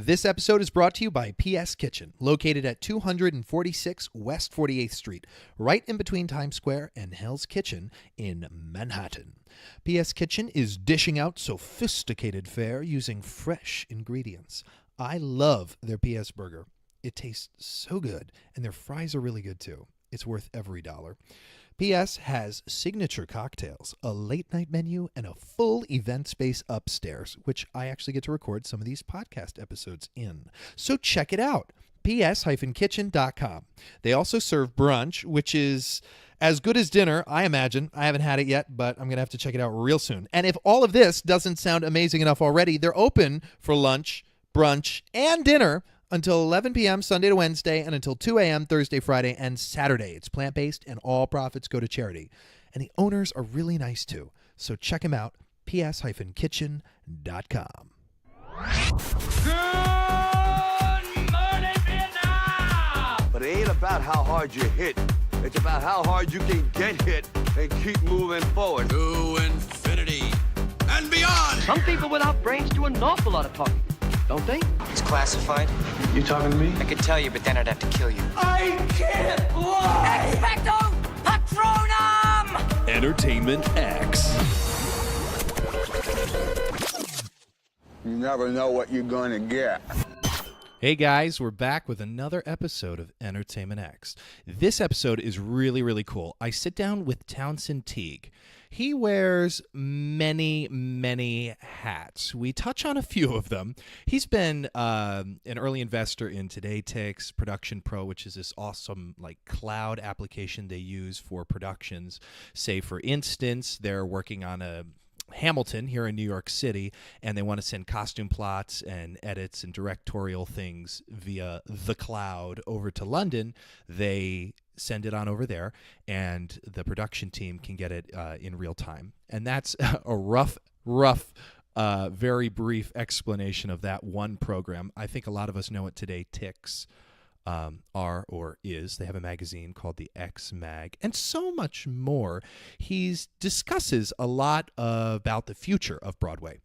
This episode is brought to you by PS Kitchen, located at 246 West 48th Street, right in between Times Square and Hell's Kitchen in Manhattan. PS Kitchen is dishing out sophisticated fare using fresh ingredients. I love their PS Burger. It tastes so good, and their fries are really good too. It's worth every dollar. PS has signature cocktails, a late-night menu, and a full event space upstairs, which I actually get to record some of these podcast episodes in. So check it out, ps-kitchen.com. They also serve brunch, which is as good as dinner, I imagine. I haven't had it yet, but I'm going to have to check it out real soon. And if all of this doesn't sound amazing enough already, they're open for lunch, brunch, and dinner until 11 p.m. Sunday to Wednesday and until 2 a.m. Thursday, Friday, and Saturday. It's plant-based, and all profits go to charity. And the owners are really nice, too. So check them out, ps-kitchen.com. Good morning, Vietnam! But it ain't about how hard you hit. It's about how hard you can get hit and keep moving forward. To infinity and beyond! Some people without brains do an awful lot of talking, don't they? It's classified. You talking to me? I could tell you, but then I'd have to kill you. I can't lie! Expecto Patronum! Entertainment X. You never know what you're gonna get. Hey guys, we're back with another episode of Entertainment X. This episode is really, really cool. I sit down with Townsend Teague. He wears many hats. We touch on a few of them. He's been an early investor in Today Tix, Production Pro, which is this awesome cloud application they use for productions. Say, for instance, they're working on a Hamilton here in New York City, and they want to send costume plots and edits and directorial things via the cloud over to London. They send it on over there, and the production team can get it in real time. And that's a rough, very brief explanation of that one program. I think a lot of us know it today. Tix are or is. They have a magazine called the X Mag, and so much more. He discusses a lot about the future of Broadway.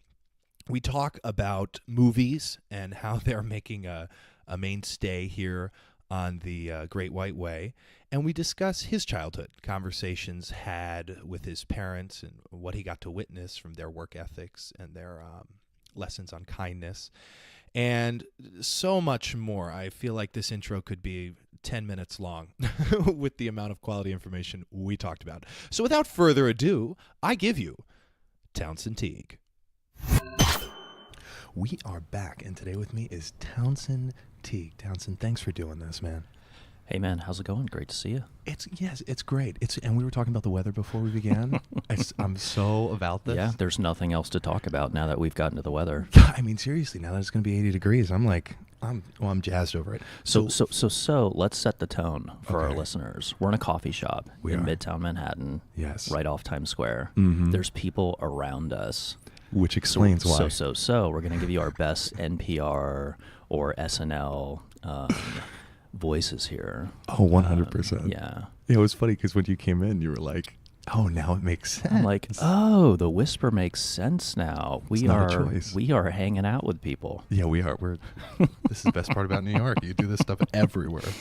We talk about movies and how they're making a mainstay here on the Great White Way, and we discuss his childhood, conversations had with his parents and what he got to witness from their work ethics and their lessons on kindness, and so much more. I feel like this intro could be 10 minutes long with the amount of quality information we talked about. So without further ado, I give you Townsend Teague. We are back, and today with me is Townsend Teague. Townsend, thanks for doing this, man. Hey, man, how's it going? Great to see you. It's great. And we were talking about the weather before we began. I'm so about this. Yeah, there's nothing else to talk about now that we've gotten to the weather. I mean, seriously, now that it's going to be 80 degrees, I'm jazzed over it. So let's set the tone for our listeners. We're in a coffee shop in are. Midtown Manhattan. Yes. Right off Times Square. Mm-hmm. There's people around us. Which explains why. So we're going to give you our best NPR or SNL voices here. Oh, 100%. Yeah. It was funny because when you came in, you were like, oh, now it makes sense. I'm like, oh, the whisper makes sense now. We are hanging out with people. Yeah, we are. This is the best part about New York. You do this stuff everywhere.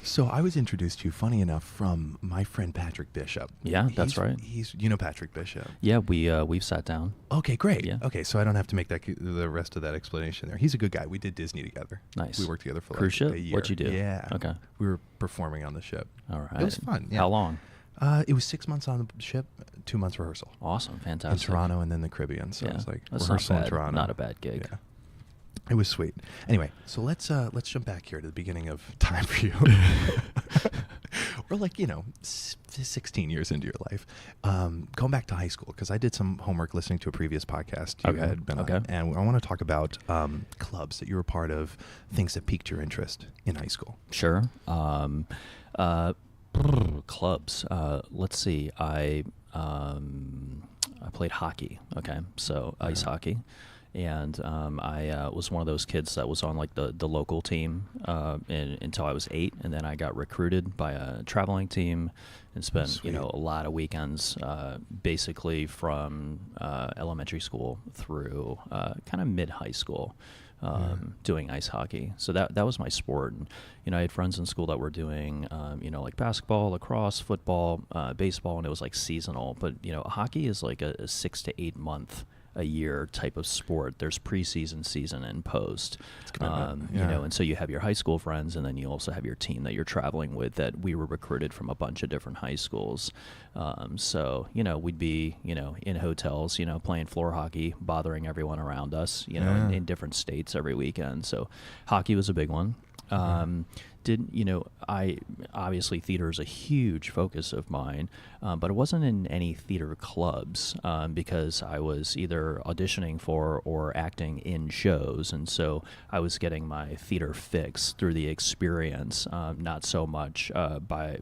So I was introduced to you, funny enough, from my friend Patrick Bishop. Yeah, that's right. You know Patrick Bishop. Yeah, we've sat down. Okay, great. Yeah. Okay, so I don't have to make the rest of that explanation there. He's a good guy. We did Disney together. Nice. We worked together for cruise ship. A year. What'd you do? Yeah. Okay. We were performing on the ship. All right. It was fun. Yeah. How long? It was 6 months on the ship, 2 months rehearsal. Awesome, In fantastic. Toronto and then the Caribbean. So it was That's rehearsal not in bad. Toronto. Not a bad gig. Yeah. It was sweet. Anyway, so let's jump back here to the beginning of time for you. We're 16 years into your life. Going back to high school, because I did some homework listening to a previous podcast you had been on. And I want to talk about clubs that you were part of, things that piqued your interest in high school. Sure. Clubs. Let's see. I played hockey. Okay, so ice hockey, and I was one of those kids that was on the local team until I was 8, and then I got recruited by a traveling team and spent a lot of weekends basically from elementary school through kind of mid high school. doing ice hockey. So that was my sport. And, I had friends in school that were doing, like basketball, lacrosse, football, baseball, and it was like seasonal. But, hockey is like a 6 to 8 month a year type of sport. There's preseason, season, and post. And so you have your high school friends, and then you also have your team that you're traveling with. That we were recruited from a bunch of different high schools. So we'd be in hotels, playing floor hockey, bothering everyone around us, in different states every weekend. So hockey was a big one. I obviously theater is a huge focus of mine, but it wasn't in any theater clubs because I was either auditioning for or acting in shows, and so I was getting my theater fix through the experience, not so much by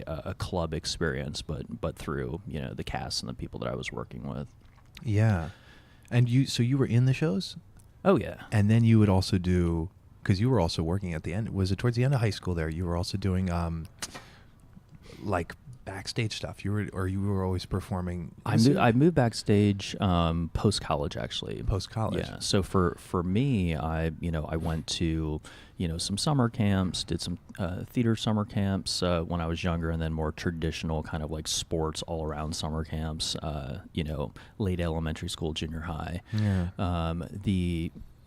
a club experience, but through the cast and the people that I was working with. Yeah, and you were in the shows? Oh yeah, and then you would also do. Because you were also working at the end. Was it towards the end of high school there? You were also doing like backstage stuff. You were always performing. I moved backstage post college actually. Post college. Yeah. So for me, I went to some summer camps, did some theater summer camps when I was younger, and then more traditional kind of like sports all around summer camps. Late elementary school, junior high. Yeah.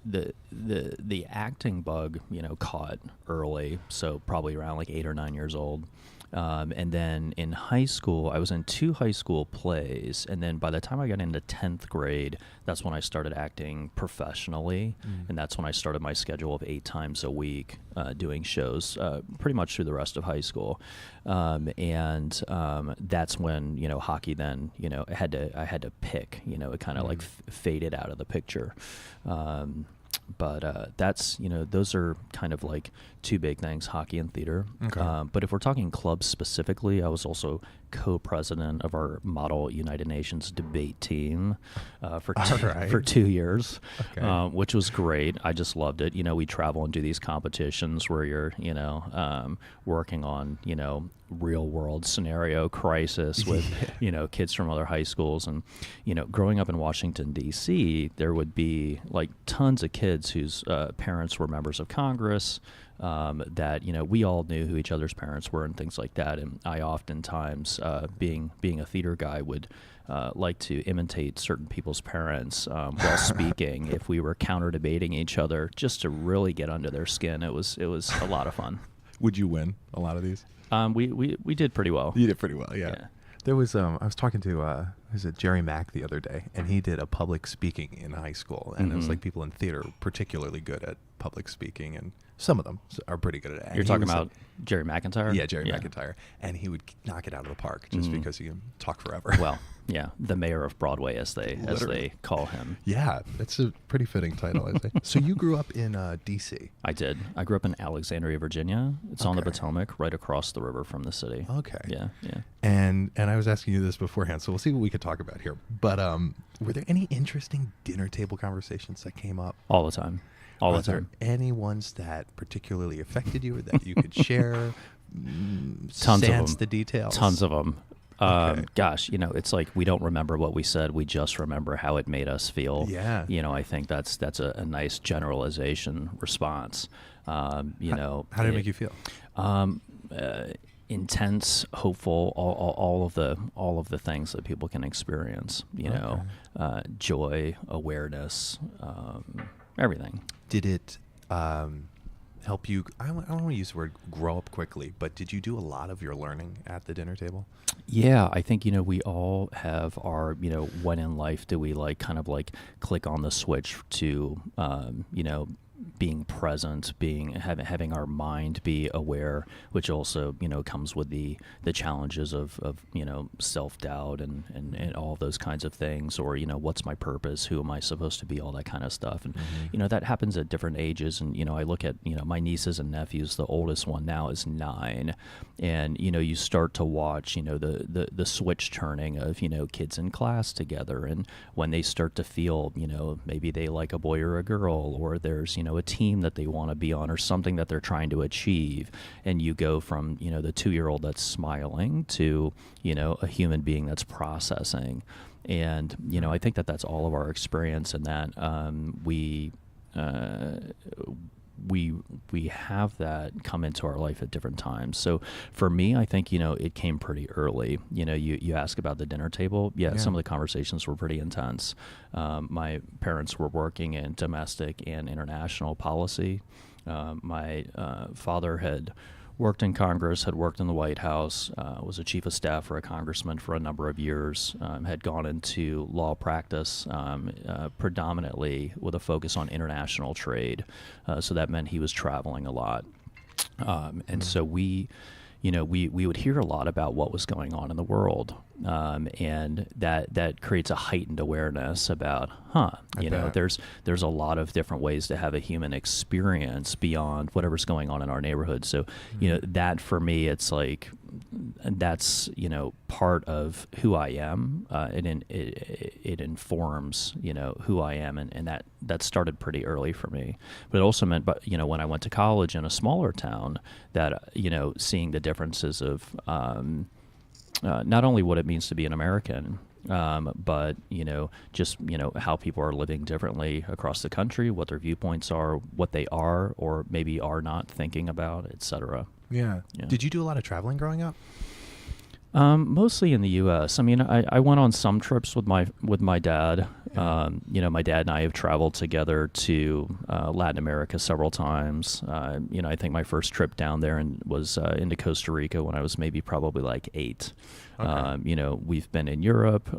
The acting bug, caught early, so probably around like 8 or 9 years old. And then in high school, I was in 2 high school plays. And then by the time I got into 10th grade, that's when I started acting professionally. And that's when I started my schedule of 8 times a week doing shows pretty much through the rest of high school. And that's when, hockey then, I had to pick, it kind of like faded out of the picture. But that's, those are kind of like 2 big things, hockey and theater. Okay. But if we're talking clubs specifically, I was also co-president of our Model United Nations debate team for 2 years, which was great. I just loved it. We travel and do these competitions where you're, working on, real world scenario crisis with, kids from other high schools. And, growing up in Washington, D.C., there would be like tons of kids whose parents were members of Congress, that, we all knew who each other's parents were and things like that. And I oftentimes, being a theater guy, would like to imitate certain people's parents while speaking if we were counter debating each other, just to really get under their skin. It was a lot of fun. Would you win a lot of these? We did pretty well. You did pretty well, yeah. There was I was talking to Jerry Mack the other day, and he did a public speaking in high school, and it was like people in theater particularly good at public speaking, and some of them are pretty good at it. You're talking about Jerry McIntyre? Yeah, Jerry McIntyre, and he would knock it out of the park just because he can talk forever. Well, yeah, the mayor of Broadway, as they call him. Yeah, that's a pretty fitting title, I say. So you grew up in D.C. I did. I grew up in Alexandria, Virginia. It's on the Potomac, right across the river from the city. Okay. Yeah. And I was asking you this beforehand, so we'll see what we could talk about here. But were there any interesting dinner table conversations that came up? All the time. Are there any ones that particularly affected you or that you could share? Tons of them. The details. Tons of them. Okay. Gosh, it's like we don't remember what we said. We just remember how it made us feel. Yeah. I think that's a nice generalization response. How did it make you feel? Intense, hopeful, all of the things that people can experience. Joy, awareness, everything. Did it help you? I don't want to use the word grow up quickly, but did you do a lot of your learning at the dinner table? Yeah, I think, we all have our, when in life do we kind of click on the switch to, being present, having our mind be aware, which also comes with the challenges of self-doubt and all those kinds of things, or what's my purpose, who am I supposed to be, all that kind of stuff. And that happens at different ages. And I look at my nieces and nephews. The oldest one now is 9, and you start to watch the switch turning of kids in class together, and when they start to feel maybe they like a boy or a girl, or there's a team that they want to be on, or something that they're trying to achieve, and you go from the 2-year-old that's smiling to a human being that's processing. And I think that's all of our experience, and that we we have that come into our life at different times. So for me, I think, it came pretty early. You ask about the dinner table. Yeah, some of the conversations were pretty intense. My parents were working in domestic and international policy. My father had worked in Congress, had worked in the White House, was a chief of staff for a congressman for a number of years, had gone into law practice predominantly with a focus on international trade. So that meant he was traveling a lot. And so we would hear a lot about what was going on in the world. And that creates a heightened awareness about, there's a lot of different ways to have a human experience beyond whatever's going on in our neighborhood. So, that for me, it's like, that's, part of who I am. It informs, who I am. And that started pretty early for me. But it also meant, when I went to college in a smaller town, that, seeing the differences of, not only what it means to be an American, but, just, how people are living differently across the country, what their viewpoints are, what they are or maybe are not thinking about, et cetera. Yeah. Did you do a lot of traveling growing up? Mostly in the U.S. I mean, I went on some trips with my dad. My dad and I have traveled together to Latin America several times. I think my first trip down there was into Costa Rica when I was maybe probably like 8. Okay. We've been in Europe.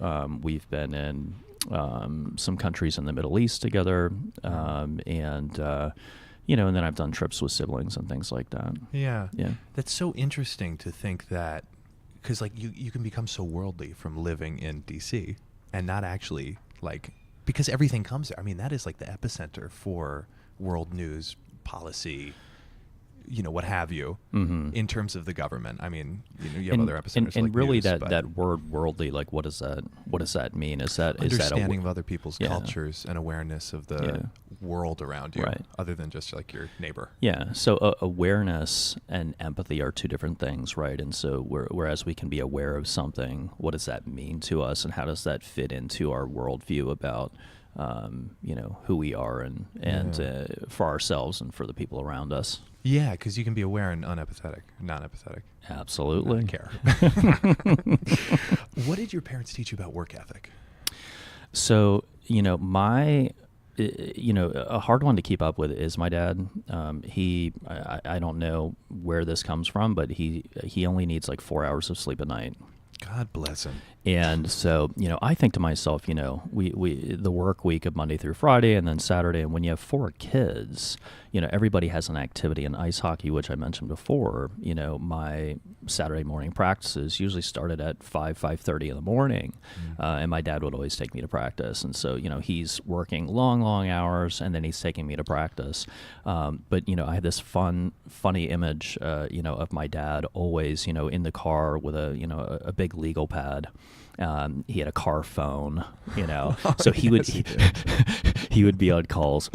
We've been in some countries in the Middle East together, and then I've done trips with siblings and things like that. Yeah. That's so interesting to think that. Because, like, you can become so worldly from living in D.C. and not actually, because everything comes there. I mean, that is, like, the epicenter for world news, policy, what have you, in terms of the government. I mean, you have other epicenters and like really news, that word worldly, like, what does that mean? Is that understanding of other people's cultures and awareness of the world around you, right, other than just like your neighbor. Yeah. So awareness and empathy are two different things, right? And so whereas we can be aware of something, what does that mean to us, and how does that fit into our worldview about who we are and for ourselves and for the people around us. Yeah, because you can be aware and unempathetic, non-empathetic. Absolutely. Not care. What did your parents teach you about work ethic? So, a hard one to keep up with is my dad. I don't know where this comes from, but he only needs like 4 hours of sleep a night. God bless him. And so, I think to myself, we the work week of Monday through Friday and then Saturday, and when you have 4 kids, everybody has an activity. In ice hockey, which I mentioned before, my Saturday morning practices usually started at 5:30 in the morning, and my dad would always take me to practice. And so, he's working long hours, and then he's taking me to practice. But I had this funny image, of my dad always, in the car with a big legal pad. He had a car phone, so he would be on calls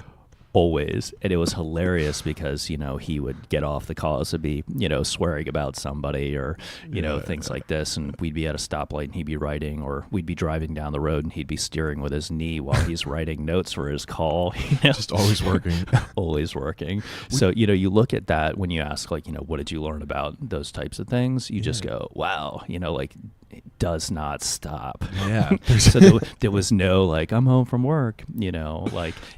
always, and it was hilarious because he would get off the calls to be swearing about somebody or things like this, and we'd be at a stoplight and he'd be writing, or we'd be driving down the road and he'd be steering with his knee while he's writing notes for his call. Just always working. Always working. So you look at that when you ask what did you learn about those types of things, you just go, wow, it does not stop. Yeah. So there was no I'm home from work,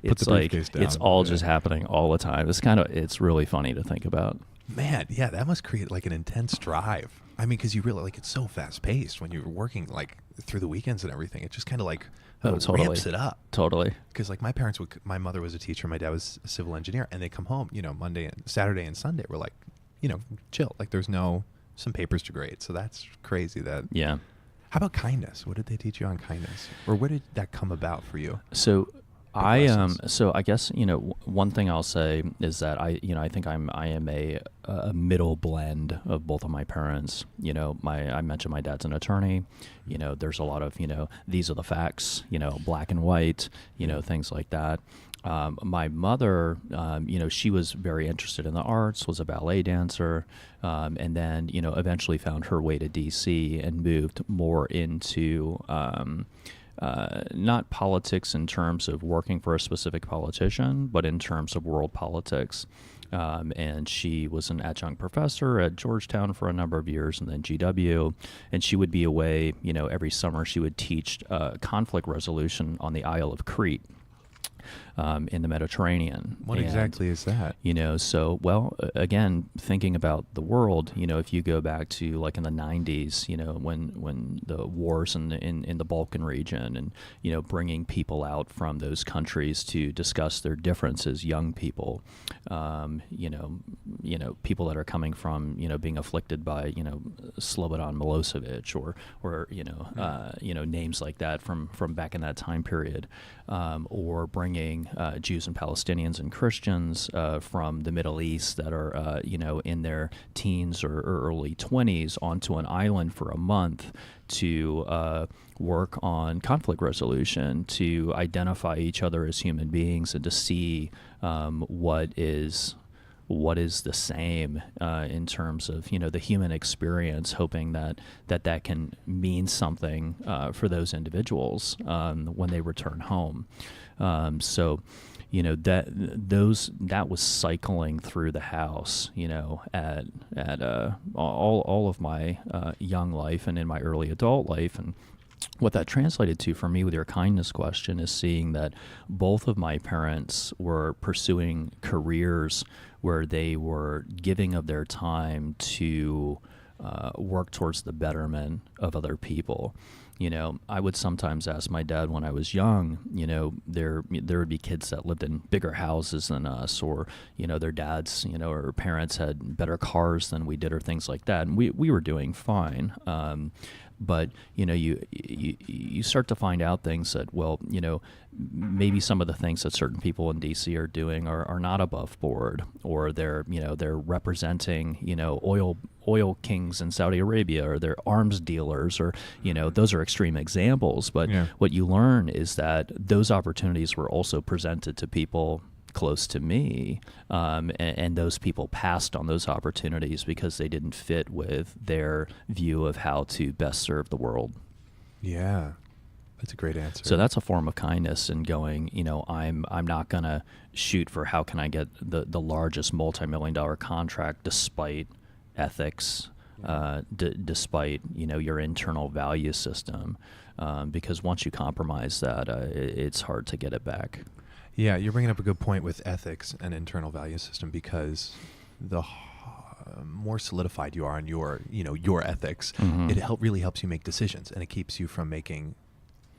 it's it's all just happening all the time. It's really funny to think about. Man, yeah, that must create an intense drive. I mean, because you really it's so fast paced when you're working through the weekends and everything. It just kind of totally ramps it up. Totally. Because my mother was a teacher, my dad was a civil engineer, and they come home, Monday and Saturday and Sunday. We're chill. There's some papers to grade. So that's crazy that. Yeah. How about kindness? What did they teach you on kindness? Or where did that come about for you? So I guess, one thing I'll say is that I think I am a middle blend of both of my parents. I mentioned my dad's an attorney. There's a lot of, these are the facts, black and white, things like that. My mother, she was very interested in the arts, was a ballet dancer, and then, eventually found her way to D.C. and moved more into not politics in terms of working for a specific politician, but in terms of world politics. And she was an adjunct professor at Georgetown for a number of years, and then GW. And she would be away, every summer. She would teach conflict resolution on the Isle of Crete. In the Mediterranean. What exactly is that? Again, thinking about the world, if you go back to like in the 90s, when the wars in the Balkan region and, bringing people out from those countries to discuss their differences, young people, people that are coming from, being afflicted by, Slobodan Milosevic or names like that from back in that time period, or bringing Jews and Palestinians and Christians from the Middle East that are, in their teens or early 20s onto an island for a month to work on conflict resolution, to identify each other as human beings and to see what is the same in terms of the human experience, hoping that can mean something for those individuals when they return home. That was cycling through the house, at all of my young life and in my early adult life. And what that translated to for me with your kindness question is seeing that both of my parents were pursuing careers where they were giving of their time to work towards the betterment of other people. I would sometimes ask my dad when I was young, there would be kids that lived in bigger houses than us, or, their dads, or parents had better cars than we did, or things like that. And we were doing fine. But, you start to find out things that, maybe some of the things that certain people in D.C. are doing are not above board, or they're representing, oil kings in Saudi Arabia, or they're arms dealers, or, those are extreme examples. But what you learn is that those opportunities were also presented to people close to me, and those people passed on those opportunities because they didn't fit with their view of how to best serve the world. Yeah, that's a great answer. So that's a form of kindness, and going, I'm not gonna shoot for how can I get the largest multi-million-dollar contract despite ethics, despite your internal value system, because once you compromise that, it's hard to get it back. Yeah, you're bringing up a good point with ethics and internal value system, because the more solidified you are on your ethics, it really helps you make decisions, and it keeps you from making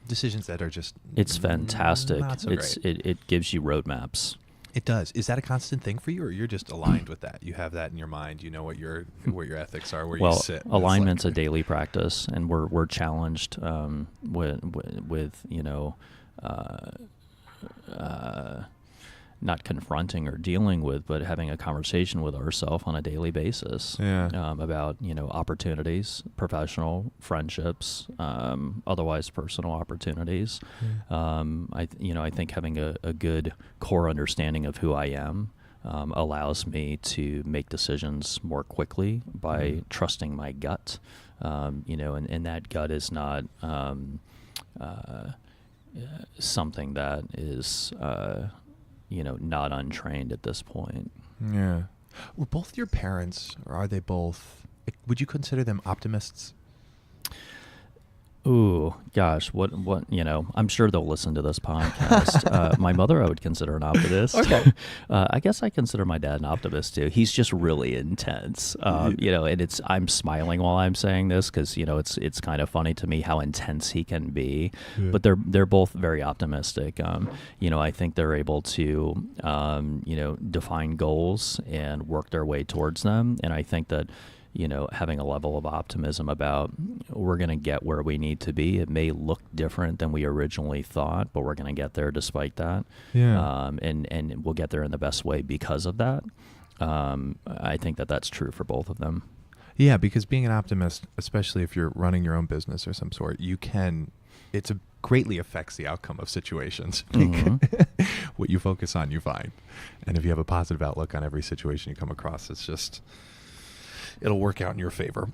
decisions that are just it's fantastic. Not so great. It gives you roadmaps. It does. Is that a constant thing for you, or you're just aligned with that? You have that in your mind. You know what your ethics are, where you sit. Well, alignment's a daily practice, and we're challenged with not confronting or dealing with, but having a conversation with ourselves on a daily basis about opportunities, professional, friendships, otherwise personal opportunities. I think having a good core understanding of who I am allows me to make decisions more quickly by trusting my gut, and that gut is not something that is not untrained at this point. Yeah. Were both your parents, or are they both, would you consider them optimists? Ooh, gosh, what I'm sure they'll listen to this podcast. My mother I would consider an optimist. Okay. I guess I consider my dad an optimist too. He's just really intense. And I'm smiling while I'm saying this because, it's kind of funny to me how intense he can be. Yeah. But they're both very optimistic. I think they're able to, define goals and work their way towards them. And I think that, having a level of optimism about we're going to get where we need to be. It may look different than we originally thought, but we're going to get there despite that. Yeah. And we'll get there in the best way because of that. I think that that's true for both of them. Yeah, because being an optimist, especially if you're running your own business or some sort, greatly affects the outcome of situations. Mm-hmm. What you focus on, you find. And if you have a positive outlook on every situation you come across, it'll work out in your favor.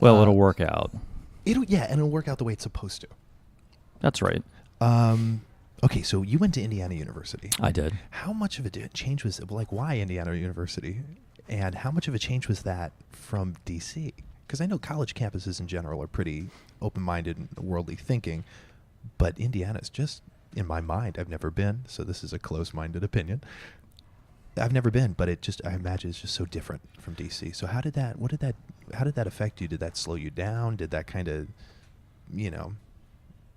Well, it'll work out. It'll work out the way it's supposed to. That's right. Okay, so you went to Indiana University. I did. How much of a change was like? Why Indiana University, and how much of a change was that from DC? Because I know college campuses in general are pretty open-minded and worldly thinking, but Indiana's just, in my mind, I've never been, so this is a close-minded opinion. I've never been, but I imagine it's just so different from DC. So how did that affect you? Did that slow you down? Did that kind of,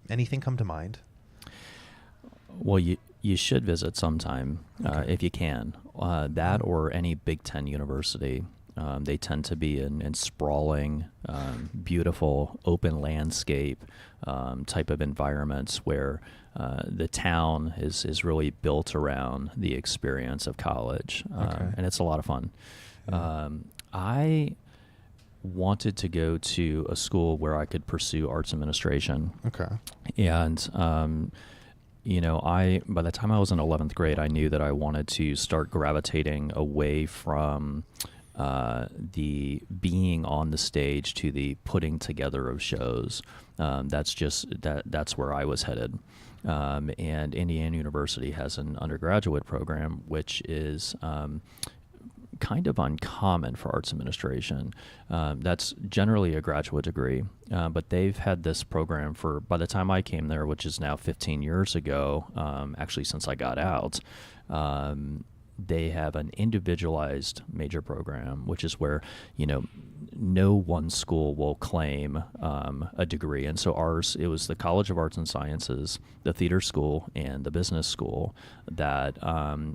anything come to mind? Well, you should visit sometime if you can. That or any Big Ten university. They tend to be in sprawling, beautiful, open landscape type of environments where the town is really built around the experience of college, and it's a lot of fun. Yeah. I wanted to go to a school where I could pursue arts administration. Okay. And by the time I was in 11th grade, I knew that I wanted to start gravitating away from the being on the stage to the putting together of shows. That's where I was headed. And Indiana University has an undergraduate program, which is kind of uncommon for arts administration. That's generally a graduate degree, but they've had this program by the time I came there, which is now 15 years ago, actually since I got out. They have an individualized major program, which is where, no one school will claim a degree. And so it was the College of Arts and Sciences, the theater school, and the business school that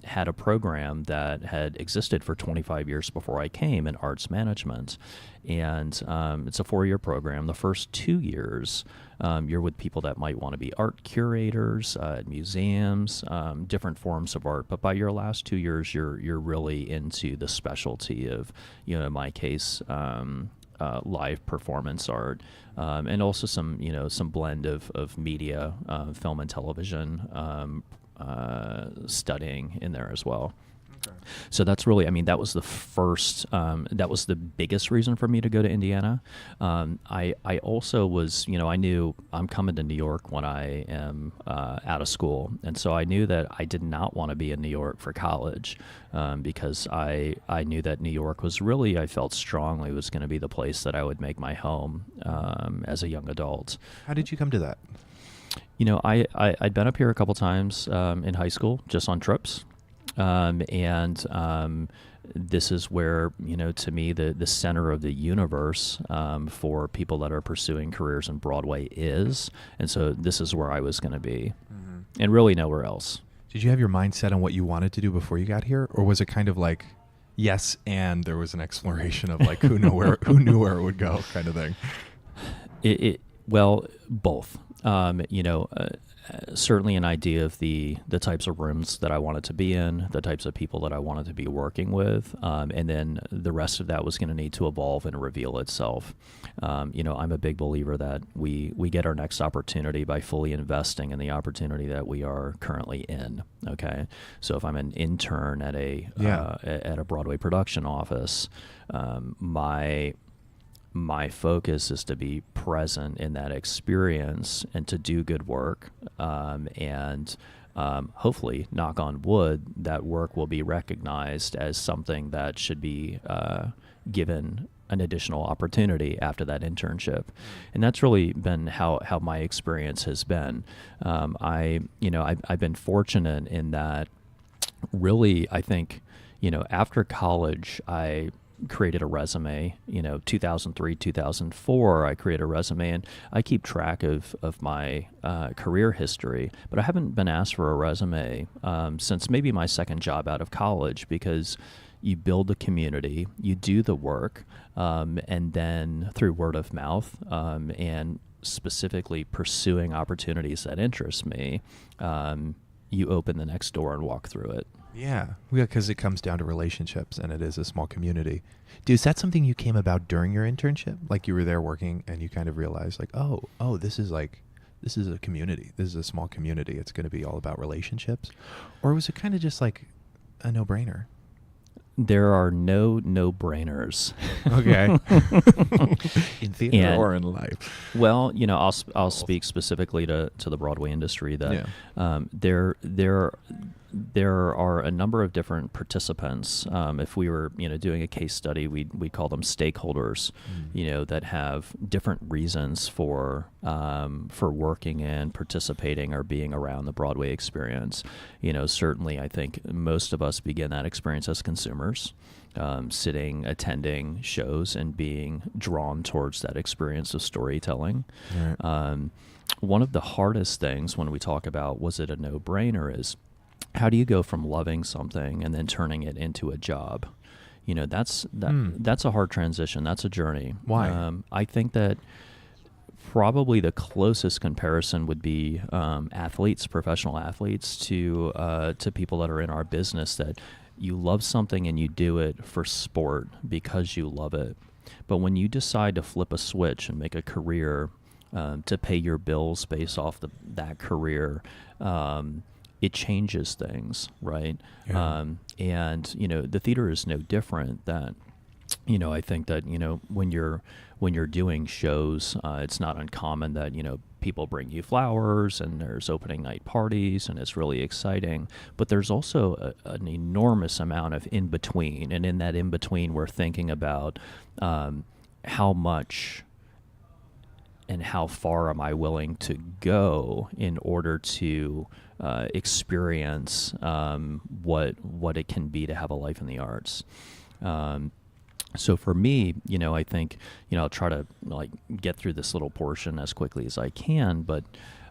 had a program that had existed for 25 years before I came in arts management. And it's a 4-year program. The first 2 years, you're with people that might want to be art curators at museums, different forms of art. But by your last 2 years, you're really into the specialty of, in my case, live performance art, and also some blend of media, film and television studying in there as well. Okay. So that's really, that was the first, that was the biggest reason for me to go to Indiana. I also was, I knew I'm coming to New York when I am out of school. And so I knew that I did not want to be in New York for college, because I knew that New York was really, I felt strongly was going to be the place that I would make my home as a young adult. How did you come to that? I'd been up here a couple times in high school, just on trips. This is where, to me, the center of the universe for people that are pursuing careers in Broadway is. And so this is where I was going to be, and really nowhere else. Did you have your mind set on what you wanted to do before you got here? Or was it kind of like, yes, and there was an exploration of like, who knew where it would go kind of thing? Well, both. Certainly an idea of the types of rooms that I wanted to be in, the types of people that I wanted to be working with, and then the rest of that was going to need to evolve and reveal itself. I'm a big believer that we get our next opportunity by fully investing in the opportunity that we are currently in. Okay, so if I'm an intern at a Broadway production office, my focus is to be present in that experience and to do good work, and hopefully, knock on wood, that work will be recognized as something that should be given an additional opportunity after that internship. And that's really been how my experience has been. I've been fortunate in that, really, I think, after college, I created a resume. 2003, 2004, I created a resume, and I keep track of my career history, but I haven't been asked for a resume since maybe my second job out of college, because you build a community, you do the work, and then through word of mouth, and specifically pursuing opportunities that interest me, you open the next door and walk through it. Yeah, because it comes down to relationships, and it is a small community. Dude, is that something you came about during your internship? Like you were there working, and you kind of realized, like, oh, this is a community. This is a small community. It's going to be all about relationships, or was it kind of just like a no-brainer? There are no-brainers. Okay. In theater And- or in life? Well, I'll speak specifically to the Broadway industry that there are a number of different participants. If we were doing a case study, we call them stakeholders. That have different reasons for working and participating or being around the Broadway experience. Certainly, I think most of us begin that experience as consumers. Sitting, attending shows, and being drawn towards that experience of storytelling. Right. One of the hardest things when we talk about was it a no-brainer is how do you go from loving something and then turning it into a job? That's a hard transition. That's a journey. Why? I think that probably the closest comparison would be athletes, professional athletes, to people that are in our business, that you love something and you do it for sport because you love it. But when you decide to flip a switch and make a career to pay your bills based off that career, it changes things, right? Yeah. And the theater is no different. That I think that when you're doing shows, it's not uncommon that people bring you flowers and there's opening night parties and it's really exciting. But there's also an enormous amount of in between, and in that in between, we're thinking about how much and how far am I willing to go in order to experience what it can be to have a life in the arts. So for me, I think, I'll try to get through this little portion as quickly as I can, but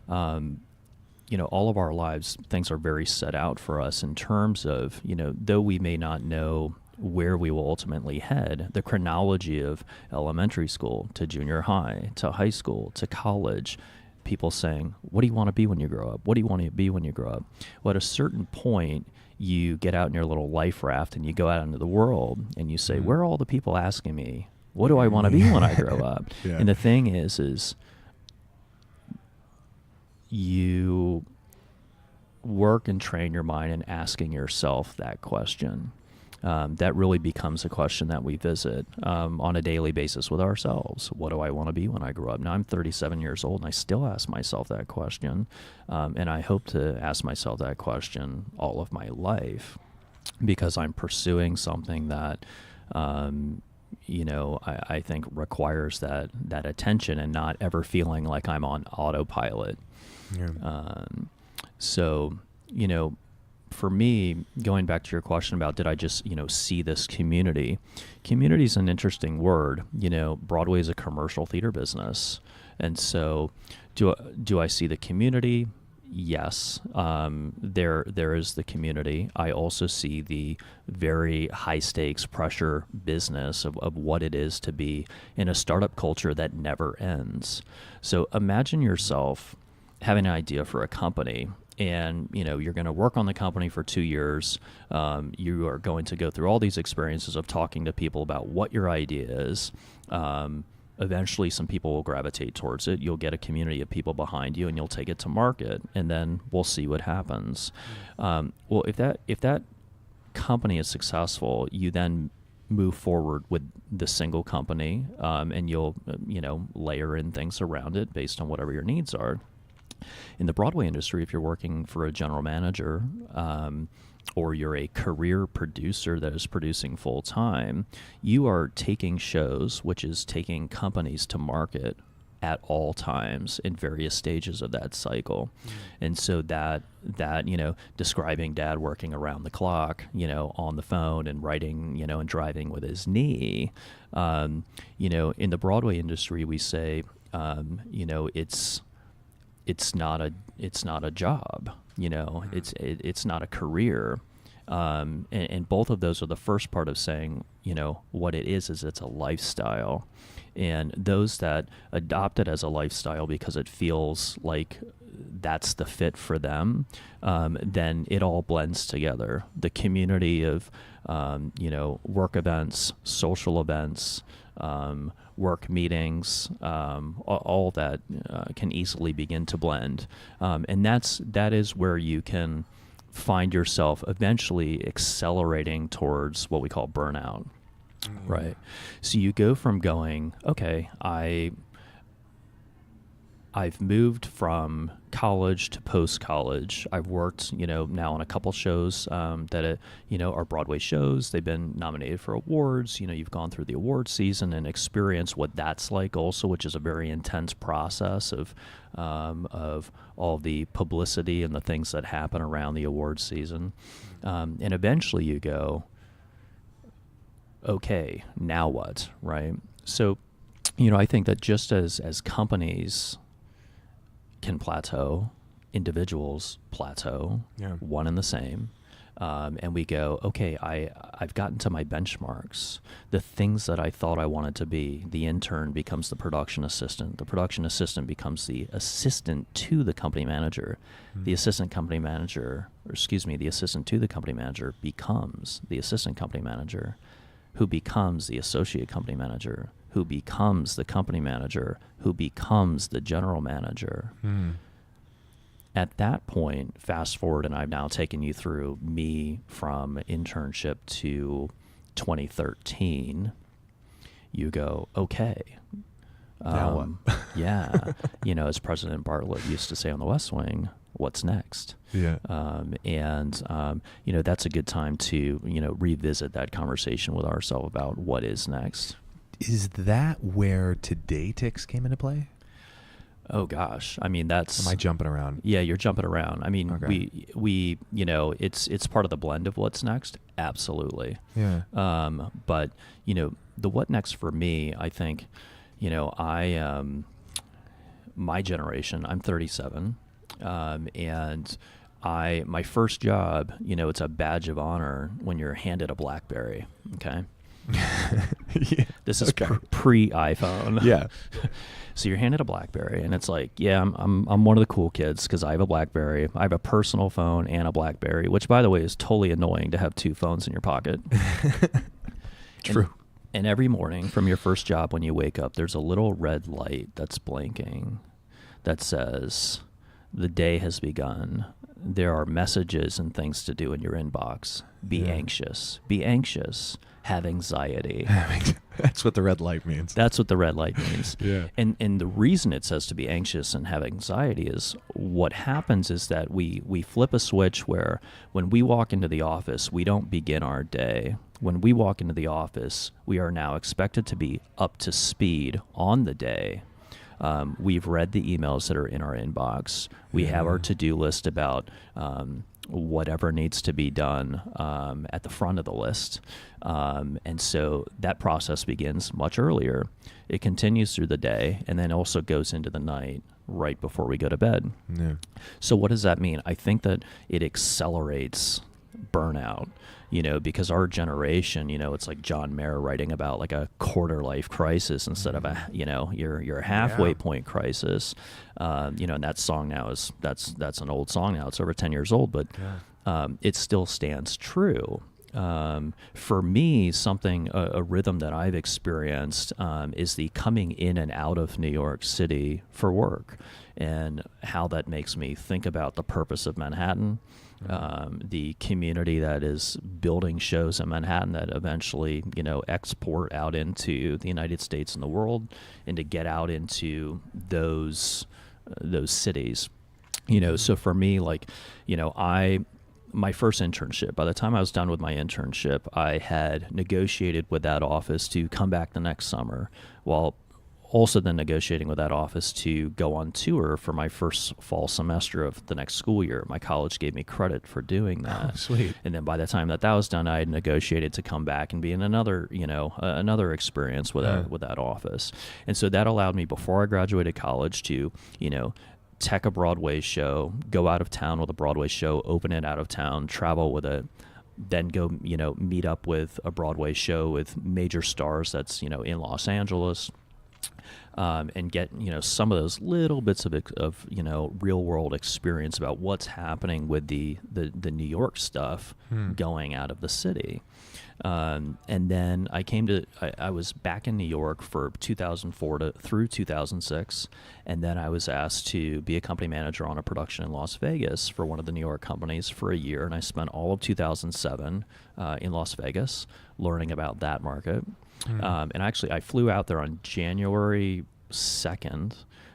all of our lives, things are very set out for us in terms of, though we may not know where we will ultimately head, the chronology of elementary school to junior high to high school to college, people saying, what do you want to be when you grow up? What do you want to be when you grow up? Well, at a certain point, you get out in your little life raft and you go out into the world and you say, where are all the people asking me, what do I want to be when I grow up? Yeah. And the thing is you work and train your mind in asking yourself that question. That really becomes a question that we visit on a daily basis with ourselves. What do I want to be when I grow up? Now, I'm 37 years old, and I still ask myself that question, and I hope to ask myself that question all of my life, because I'm pursuing something that, I think requires that attention and not ever feeling like I'm on autopilot. Yeah. So, for me, going back to your question about did I just, see this community? Community is an interesting word. Broadway is a commercial theater business. And so do I see the community? Yes. There is the community. I also see the very high stakes pressure business of what it is to be in a startup culture that never ends. So imagine yourself having an idea for a company, and you're going to work on the company for 2 years. You are going to go through all these experiences of talking to people about what your idea is. Eventually, some people will gravitate towards it. You'll get a community of people behind you, and you'll take it to market, and then we'll see what happens. Well, if that company is successful, you then move forward with the single company, and you'll layer in things around it based on whatever your needs are. In the Broadway industry, if you're working for a general manager or you're a career producer that is producing full time, you are taking shows, which is taking companies to market at all times in various stages of that cycle. And so that describing dad working around the clock, on the phone and writing, and driving with his knee, in the Broadway industry, we say, it's not a job, it's not a career. And both of those are the first part of saying, what it is it's a lifestyle. And those that adopt it as a lifestyle because it feels like that's the fit for them, then it all blends together. The community of, work events, social events, work meetings, all that can easily begin to blend. And that is where you can find yourself eventually accelerating towards what we call burnout, right? So you go from going, okay, I've moved from college to post-college. I've worked, now on a couple shows that, are Broadway shows. They've been nominated for awards. You've gone through the award season and experienced what that's like also, which is a very intense process of all the publicity and the things that happen around the award season. And eventually you go, okay, now what, right? So, I think that just as companies can plateau, individuals plateau, one and the same, and we go, okay, I've gotten to my benchmarks, the things that I thought I wanted to be. The intern becomes the production assistant. The production assistant becomes the assistant to the company manager. The assistant to the company manager becomes the assistant company manager, who becomes the associate company manager, who becomes the company manager, who becomes the general manager. At that point, fast forward, and I've now taken you through me from internship to 2013, you go, okay. Now what? Yeah. As President Bartlett used to say on the West Wing, what's next? Yeah. That's a good time to, revisit that conversation with ourselves about what is next. Is that where Today Ticks came into play? Oh gosh, I mean that's. Am I jumping around? Yeah, you're jumping around. I mean, Okay. we it's part of the blend of what's next. Absolutely. Yeah. But the what next for me, I think, my generation. I'm 37, and my first job. It's a badge of honor when you're handed a BlackBerry. Okay. Yeah. This is Okay. pre-iPhone. Yeah. So you're handed a BlackBerry, and it's like, yeah, I'm one of the cool kids because I have a BlackBerry. I have a personal phone and a BlackBerry, which, by the way, is totally annoying to have two phones in your pocket. True. And every morning from your first job when you wake up, there's a little red light that's blinking that says, the day has begun. There are messages and things to do in your inbox. Be anxious. Be anxious. Have anxiety. That's what the red light means. That's what the red light means. Yeah. And the reason it says to be anxious and have anxiety is what happens is that we flip a switch where when we walk into the office, we don't begin our day. When we walk into the office, we are now expected to be up to speed on the day. We've read the emails that are in our inbox. We have our to-do list about whatever needs to be done at the front of the list. And so that process begins much earlier. It continues through the day and then also goes into the night right before we go to bed. Yeah. So what does that mean? I think that it accelerates burnout, because our generation, it's like John Mayer writing about like a quarter life crisis instead of a, your halfway point crisis. And that song now that's an old song now. It's over 10 years old, but it still stands true. For me, a rhythm that I've experienced is the coming in and out of New York City for work, and how that makes me think about the purpose of Manhattan, the community that is building shows in Manhattan that eventually, export out into the United States and the world, and to get out into those cities. So for me, my first internship, by the time I was done with my internship, I had negotiated with that office to come back the next summer, while also then negotiating with that office to go on tour for my first fall semester of the next school year. My college gave me credit for doing that. Oh, sweet. And then by the time that was done, I had negotiated to come back and be in another experience with that office. And so that allowed me, before I graduated college, to, tech a Broadway show, go out of town with a Broadway show, open it out of town, travel with it, then go, meet up with a Broadway show with major stars that's, in Los Angeles, and get, some of those little bits of real world experience about what's happening with the New York stuff going out of the city. And then I was back in New York for 2004 through 2006. And then I was asked to be a company manager on a production in Las Vegas for one of the New York companies for a year. And I spent all of 2007 in Las Vegas learning about that market. And actually, I flew out there on January 2nd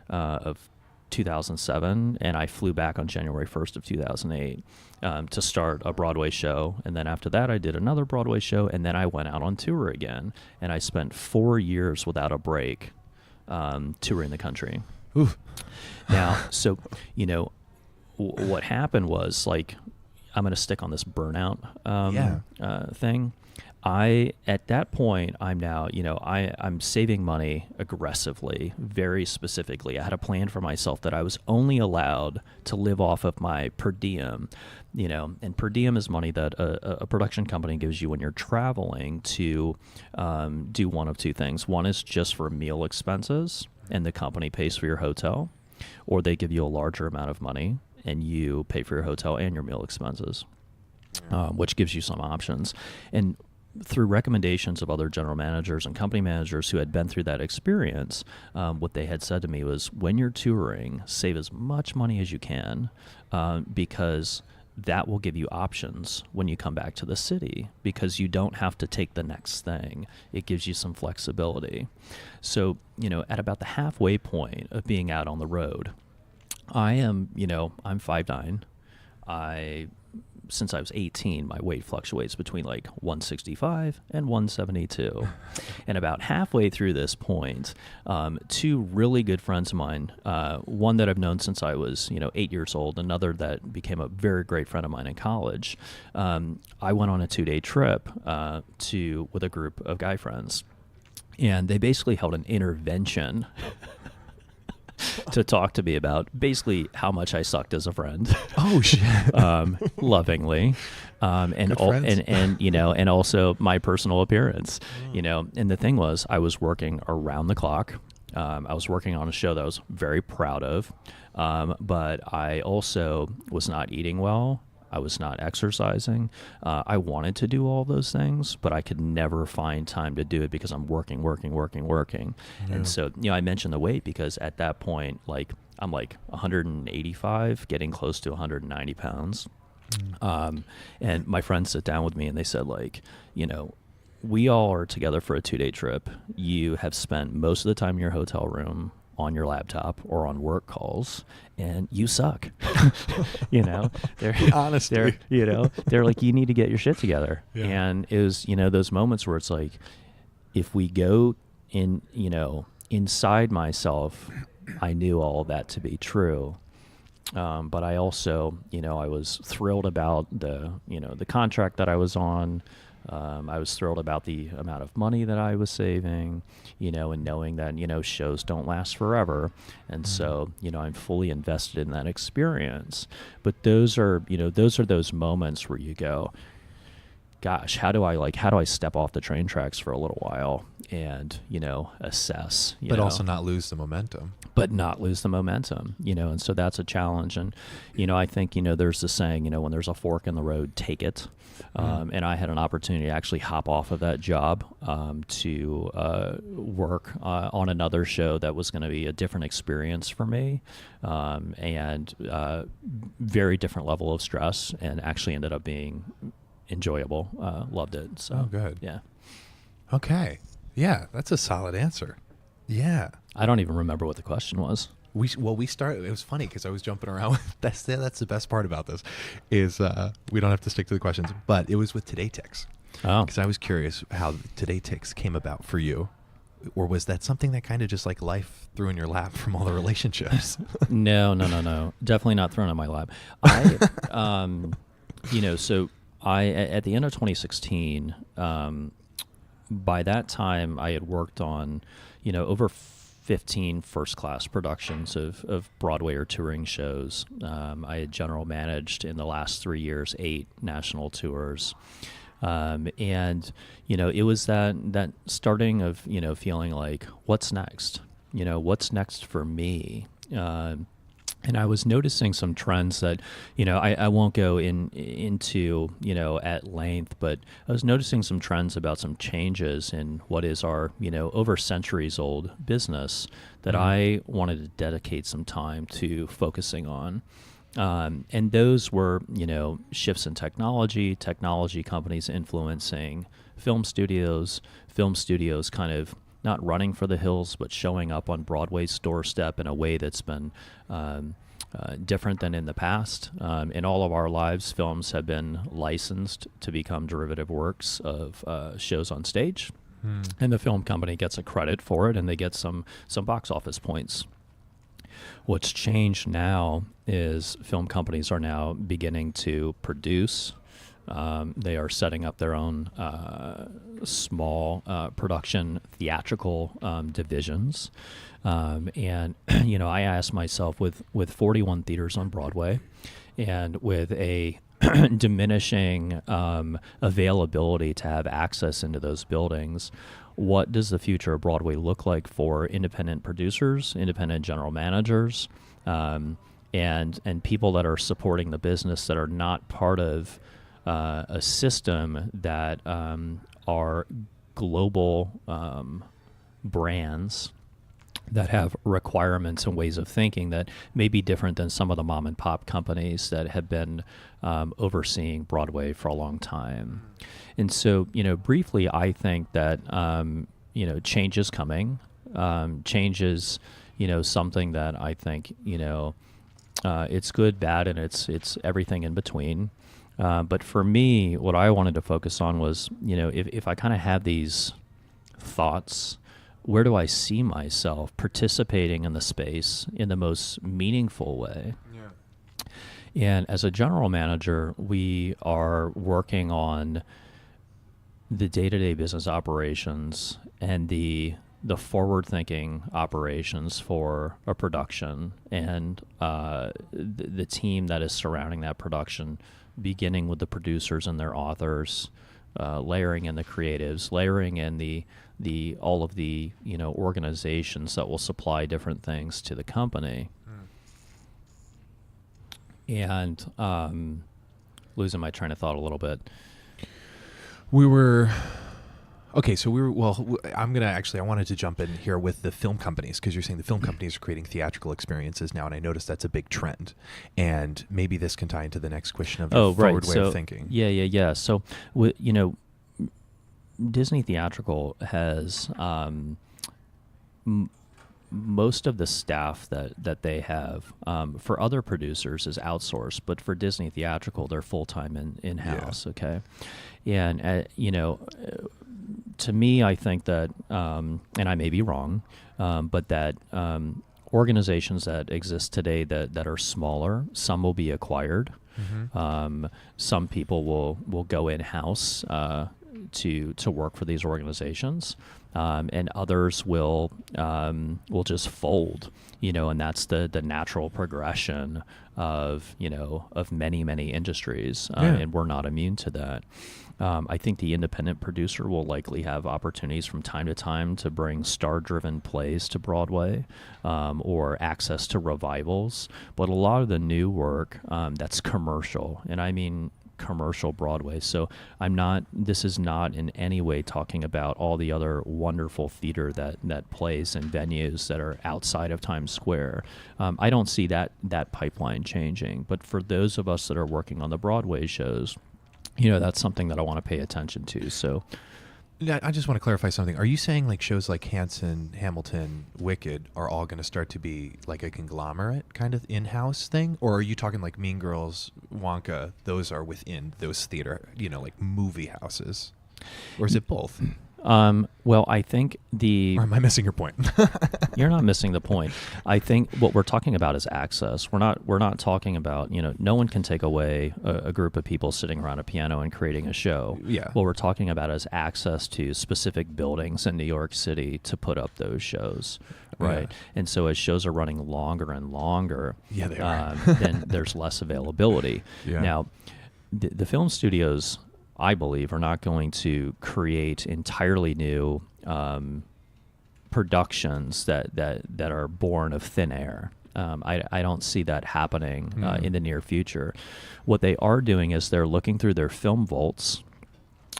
of 2007, and I flew back on January 1st of 2008 to start a Broadway show. And then after that, I did another Broadway show, and then I went out on tour again. And I spent 4 years without a break touring the country. Oof. Now, so, what happened was, like, I'm going to stick on this burnout thing. At that point, I'm now, I'm saving money aggressively, very specifically. I had a plan for myself that I was only allowed to live off of my per diem, and per diem is money that a production company gives you when you're traveling to do one of two things. One is just for meal expenses, and the company pays for your hotel, or they give you a larger amount of money and you pay for your hotel and your meal expenses, which gives you some options. And through recommendations of other general managers and company managers who had been through that experience, what they had said to me was, when you're touring, save as much money as you can, because that will give you options when you come back to the city, because you don't have to take the next thing. It gives you some flexibility. So, at about the halfway point of being out on the road, I'm 5'9". Since I was 18, my weight fluctuates between like 165 and 172. And about halfway through this point, two really good friends of mine, one that I've known since I was, 8 years old, another that became a very great friend of mine in college. I went on a 2-day trip with a group of guy friends, and they basically held an intervention to talk to me about basically how much I sucked as a friend. Oh shit! Lovingly, and also my personal appearance. And the thing was, I was working around the clock. I was working on a show that I was very proud of, but I also was not eating well. I was not exercising. I wanted to do all those things, but I could never find time to do it because I'm working. Yeah. And so, I mentioned the weight because at that point, like, I'm like 185, getting close to 190 pounds. And my friends sit down with me and they said, like, we all are together for a 2-day trip. You have spent most of the time in your hotel room on your laptop or on work calls, and you suck. They're honest. They're like, you need to get your shit together. Yeah. And it was, those moments where it's like, if we go in, inside myself, I knew all of that to be true. But I also, I was thrilled about the contract that I was on. I was thrilled about the amount of money that I was saving, and knowing that, shows don't last forever. And so, I'm fully invested in that experience. But those are those moments where you go, gosh, how do I step off the train tracks for a little while and, assess, but also not lose the momentum. And so that's a challenge. And, I think, there's the saying, when there's a fork in the road, take it. And I had an opportunity to actually hop off of that job to work on another show that was going to be a different experience for me, and very different level of stress, and actually ended up being enjoyed. Loved it. So, oh, good. Yeah. Okay. Yeah, that's a solid answer. Yeah. I don't even remember what the question was. We started. It was funny because I was jumping around. That's the best part about this, is we don't have to stick to the questions. But it was with Today Ticks. Oh. Because I was curious how Today Ticks came about for you, or was that something that kind of just like life threw in your lap from all the relationships? No. Definitely not thrown in my lap. So I at the end of 2016. By that time, I had worked on, over 15 first-class productions of Broadway or touring shows. I had general managed in the last 3 years 8 national tours. And, it was that starting of, feeling like, what's next? What's next for me? And I was noticing some trends that, I won't go into, at length, but I was noticing some trends about some changes in what is our, over centuries old business that I wanted to dedicate some time to focusing on. And those were, shifts in technology companies influencing film studios kind of not running for the hills, but showing up on Broadway's doorstep in a way that's been different than in the past. In all of our lives, films have been licensed to become derivative works of shows on stage, and the film company gets a credit for it, and they get some box office points. What's changed now is film companies are now beginning to produce. They are setting up their own small production theatrical divisions. And, I asked myself, with 41 theaters on Broadway and with a diminishing availability to have access into those buildings, what does the future of Broadway look like for independent producers, independent general managers, and people that are supporting the business that are not part of a system that are global brands that have requirements and ways of thinking that may be different than some of the mom and pop companies that have been overseeing Broadway for a long time. And so, briefly, I think that, change is coming. Change is, something that I think, it's good, bad, and it's everything in between. But for me, what I wanted to focus on was, if I kind of have these thoughts, where do I see myself participating in the space in the most meaningful way? Yeah. And as a general manager, we are working on the day-to-day business operations and the forward-thinking operations for a production and the team that is surrounding that production, beginning with the producers and their authors, layering in the creatives, layering in the all of the organizations that will supply different things to the company. And losing my train of thought a little bit. I wanted to jump in here with the film companies, because you're saying the film companies are creating theatrical experiences now, and I noticed that's a big trend. And maybe this can tie into the next question of your forward way of thinking. Yeah. So, Disney Theatrical has most of the staff that they have for other producers is outsourced, but for Disney Theatrical, they're full-time in-house, okay? And, to me, I think that, and I may be wrong, but that organizations that exist today that are smaller, some will be acquired. Mm-hmm. Some people will go in-house to work for these organizations, and others will just fold, and that's the natural progression of many industries, and we're not immune to that. I think the independent producer will likely have opportunities from time to time to bring star-driven plays to Broadway, or access to revivals. But a lot of the new work that's commercial, and I mean commercial Broadway. So this is not in any way talking about all the other wonderful theater that plays in venues that are outside of Times Square. I don't see that pipeline changing. But for those of us that are working on the Broadway shows, that's something that I want to pay attention to. So I just want to clarify something. Are you saying like shows like Hanson, Hamilton, Wicked are all going to start to be like a conglomerate kind of in-house thing? Or are you talking like Mean Girls, Wonka, those are within those theater, like movie houses? Or is it both? Well, I think Or am I missing your point? You're not missing the point. I think what we're talking about is access. We're not talking about, no one can take away a group of people sitting around a piano and creating a show. Yeah. What we're talking about is access to specific buildings in New York City to put up those shows. Right. Yeah. And so as shows are running longer and longer, yeah, they are. then there's less availability. Yeah. Now, the film studios, I believe, are not going to create entirely new productions that are born of thin air. I don't see that happening in the near future. What they are doing is they're looking through their film vaults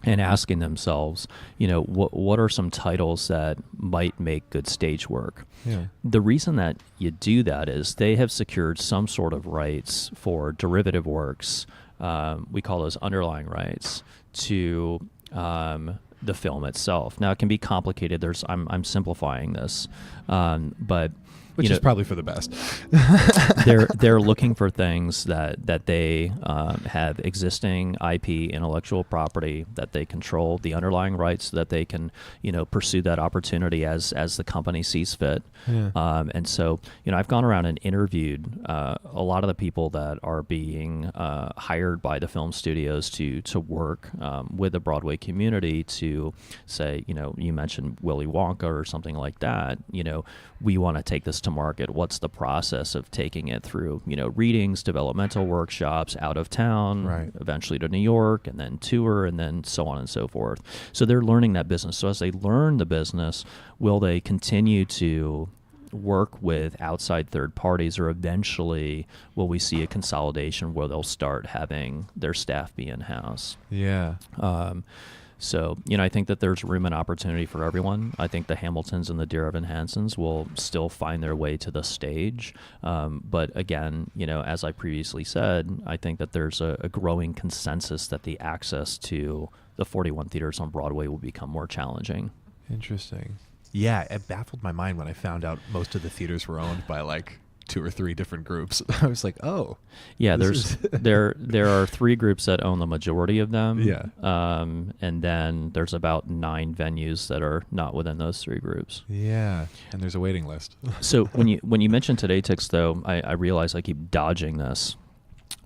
and asking themselves, what are some titles that might make good stage work? Yeah. The reason that you do that is they have secured some sort of rights for derivative works. We call those underlying rights to the film itself. Now, it can be complicated. I'm simplifying this, but Which is probably for the best. they're looking for things that they have existing IP, intellectual property, that they control the underlying rights, so that they can pursue that opportunity as the company sees fit. Yeah. And so I've gone around and interviewed a lot of the people that are being hired by the film studios to work with the Broadway community to say, you mentioned Willy Wonka or something like that. We want to take this to market. What's the process of taking it through, readings, developmental workshops, out of town, Right. eventually to New York, and then tour, and then so on and so forth. So they're learning that business. So as they learn the business, will they continue to work with outside third parties, or eventually will we see a consolidation where they'll start having their staff be in-house? Yeah. So, I think that there's room and opportunity for everyone. I think the Hamiltons and the Dear Evan Hansons will still find their way to the stage. But again, as I previously said, I think that there's a growing consensus that the access to the 41 theaters on Broadway will become more challenging. Interesting. Yeah, it baffled my mind when I found out most of the theaters were owned by like 2 or 3 different groups. I was like, oh. Yeah, there are 3 groups that own the majority of them. Yeah. And then there's about 9 venues that are not within those 3 groups. Yeah, and there's a waiting list. So when you mention Today Ticks, though, I realize I keep dodging this.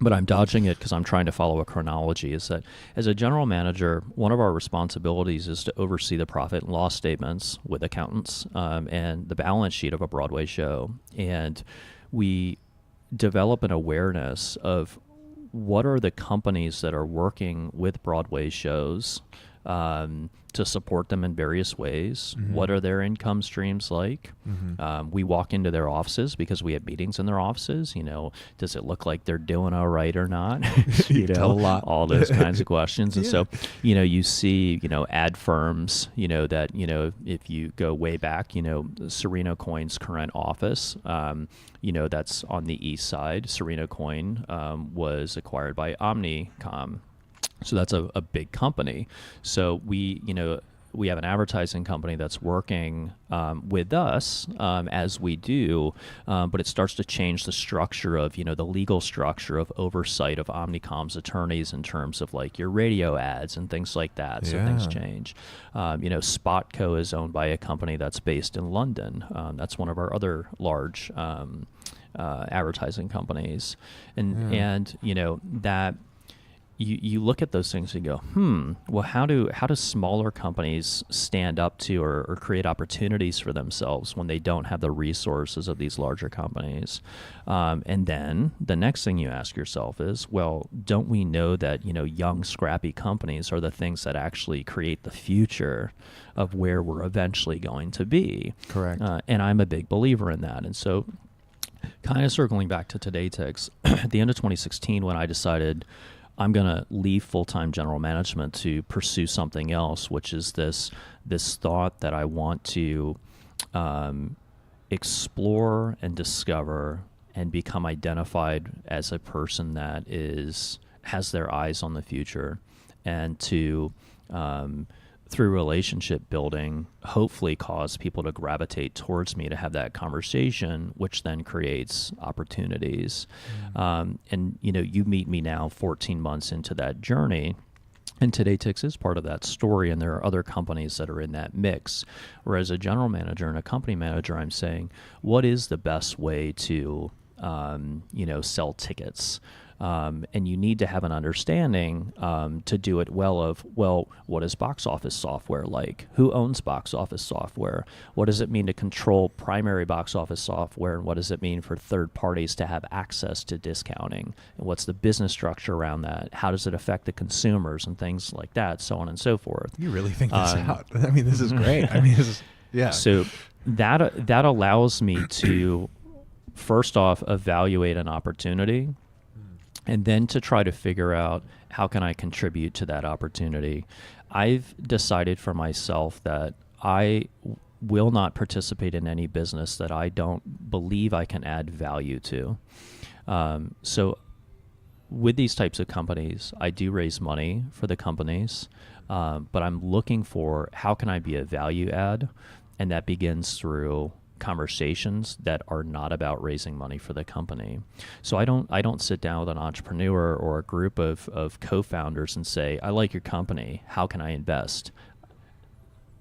But I'm dodging it because I'm trying to follow a chronology. Is that as a general manager, one of our responsibilities is to oversee the profit and loss statements with accountants and the balance sheet of a Broadway show. And we develop an awareness of what are the companies that are working with Broadway shows to support them in various ways. Mm-hmm. What are their income streams like? Mm-hmm. We walk into their offices because we have meetings in their offices. Does it look like they're doing all right or not? Tell a lot. All those kinds of questions. And so, you see, ad firms, that, if you go way back, Serena Coin's current office, that's on the east side. Serena Coin was acquired by Omnicom. So that's a big company. So we have an advertising company that's working with us as we do, but it starts to change the structure of, the legal structure of oversight of Omnicom's attorneys in terms of like your radio ads and things like that. So things change. Spotco is owned by a company that's based in London. That's one of our other large advertising companies. And that... You look at those things and you go, well, how do smaller companies stand up to or create opportunities for themselves when they don't have the resources of these larger companies? And then the next thing you ask yourself is, well, don't we know that, young, scrappy companies are the things that actually create the future of where we're eventually going to be? Correct. And I'm a big believer in that. And so kind of circling back to Today Ticks, at the end of 2016 when I decided I'm going to leave full-time general management to pursue something else, which is this thought that I want to explore and discover and become identified as a person that has their eyes on the future, and to through relationship building, hopefully cause people to gravitate towards me to have that conversation, which then creates opportunities. And, you meet me now 14 months into that journey, and Today Ticks is part of that story, and there are other companies that are in that mix. Whereas a general manager and a company manager, I'm saying, what is the best way to, sell tickets? And you need to have an understanding to do it well, what is box office software like? Who owns box office software? What does it mean to control primary box office software? And what does it mean for third parties to have access to discounting? And what's the business structure around that? How does it affect the consumers and things like that, so on and so forth? You really think this out. I mean, this is great. I mean, this is, yeah. So that allows me to first off, evaluate an opportunity, and then to try to figure out how can I contribute to that opportunity. I've decided for myself that I will not participate in any business that I don't believe I can add value to. So with these types of companies, I do raise money for the companies, but I'm looking for how can I be a value add, and that begins through conversations that are not about raising money for the company. So I don't sit down with an entrepreneur or a group of co-founders and say, I like your company, how can I invest?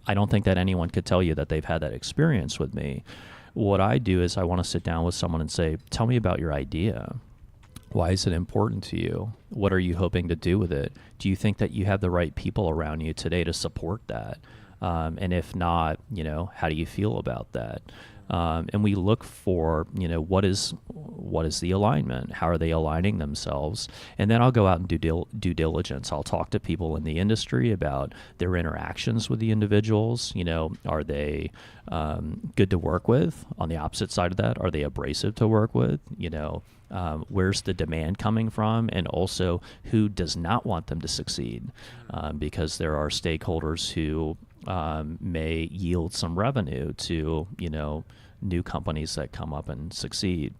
I don't think that anyone could tell you that they've had that experience with me. What I do is I want to sit down with someone and say, tell me about your idea. Why is it important to you? What are you hoping to do with it? Do you think that you have the right people around you today to support that? And if not, how do you feel about that? And we look for, what is the alignment? How are they aligning themselves? And then I'll go out and do due diligence. I'll talk to people in the industry about their interactions with the individuals. Are they good to work with? On the opposite side of that, are they abrasive to work with? Where's the demand coming from? And also, who does not want them to succeed? Because there are stakeholders who may yield some revenue to, new companies that come up and succeed.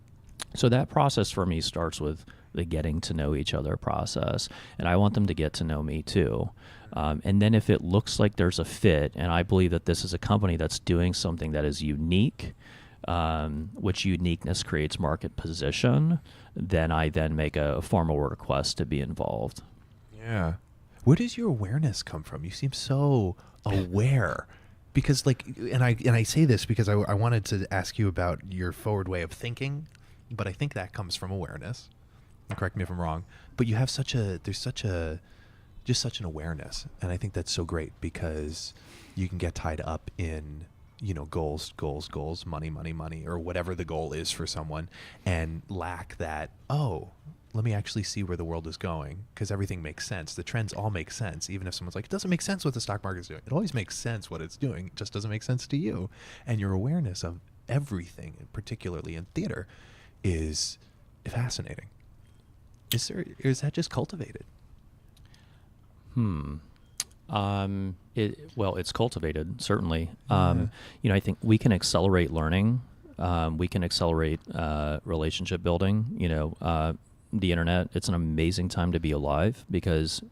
So that process for me starts with the getting to know each other process, and I want them to get to know me too. And then if it looks like there's a fit, and I believe that this is a company that's doing something that is unique, which uniqueness creates market position, then I make a formal request to be involved. Yeah. Where does your awareness come from? You seem so aware. Because and I say this because I wanted to ask you about your forward way of thinking, but I think that comes from awareness. Correct me if I'm wrong. But you have such an awareness, and I think that's so great because you can get tied up in goals, money, or whatever the goal is for someone, and lack that, let me actually see where the world is going, because everything makes sense. The trends all make sense. Even if someone's like, it doesn't make sense what the stock market is doing. It always makes sense what it's doing. It just doesn't make sense to you. And your awareness of everything, particularly in theater, is fascinating. Is that just cultivated? It's cultivated, certainly. I think we can accelerate learning. We can accelerate relationship building. The internet, it's an amazing time to be alive because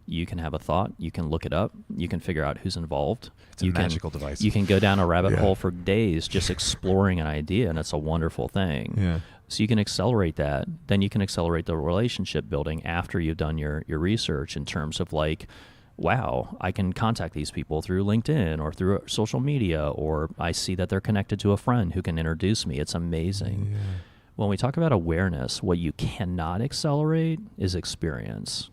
you can have a thought, you can look it up, you can figure out who's involved. It's a magical device. You can go down a rabbit hole for days just exploring an idea, and it's a wonderful thing. Yeah. So you can accelerate that. Then you can accelerate the relationship building after you've done your research in terms of wow, I can contact these people through LinkedIn or through social media, or I see that they're connected to a friend who can introduce me. It's amazing. Yeah. When we talk about awareness, what you cannot accelerate is experience.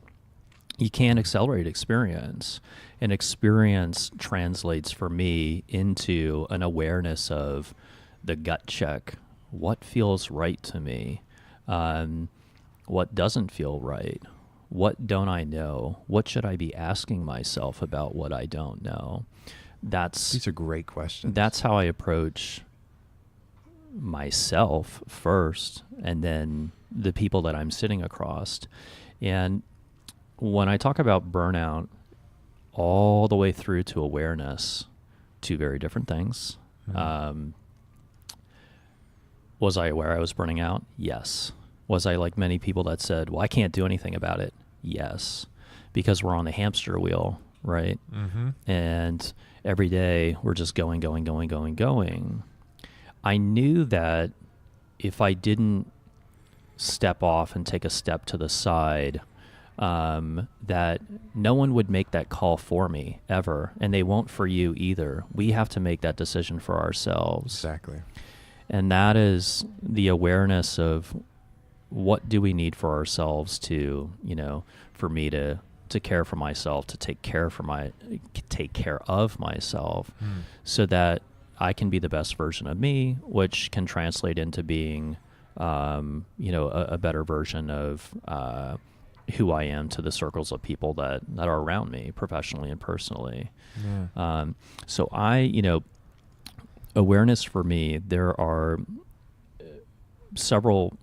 You can't accelerate experience. And experience translates for me into an awareness of the gut check. What feels right to me? What doesn't feel right? What don't I know? What should I be asking myself about what I don't know? These are great questions. That's how I approach myself first, and then the people that I'm sitting across. And when I talk about burnout, all the way through to awareness, two very different things. Mm-hmm. Was I aware I was burning out? Yes. Was I like many people that said, well, I can't do anything about it? Yes. Because we're on the hamster wheel, right? Mm-hmm. And every day we're just going. I knew that if I didn't step off and take a step to the side, that no one would make that call for me ever, and they won't for you either. We have to make that decision for ourselves. Exactly. And that is the awareness of what do we need for ourselves to, for me to care for myself, to take care of myself, so that I can be the best version of me, which can translate into being, a better version of who I am to the circles of people that are around me, professionally and personally. Yeah. So awareness for me, there are several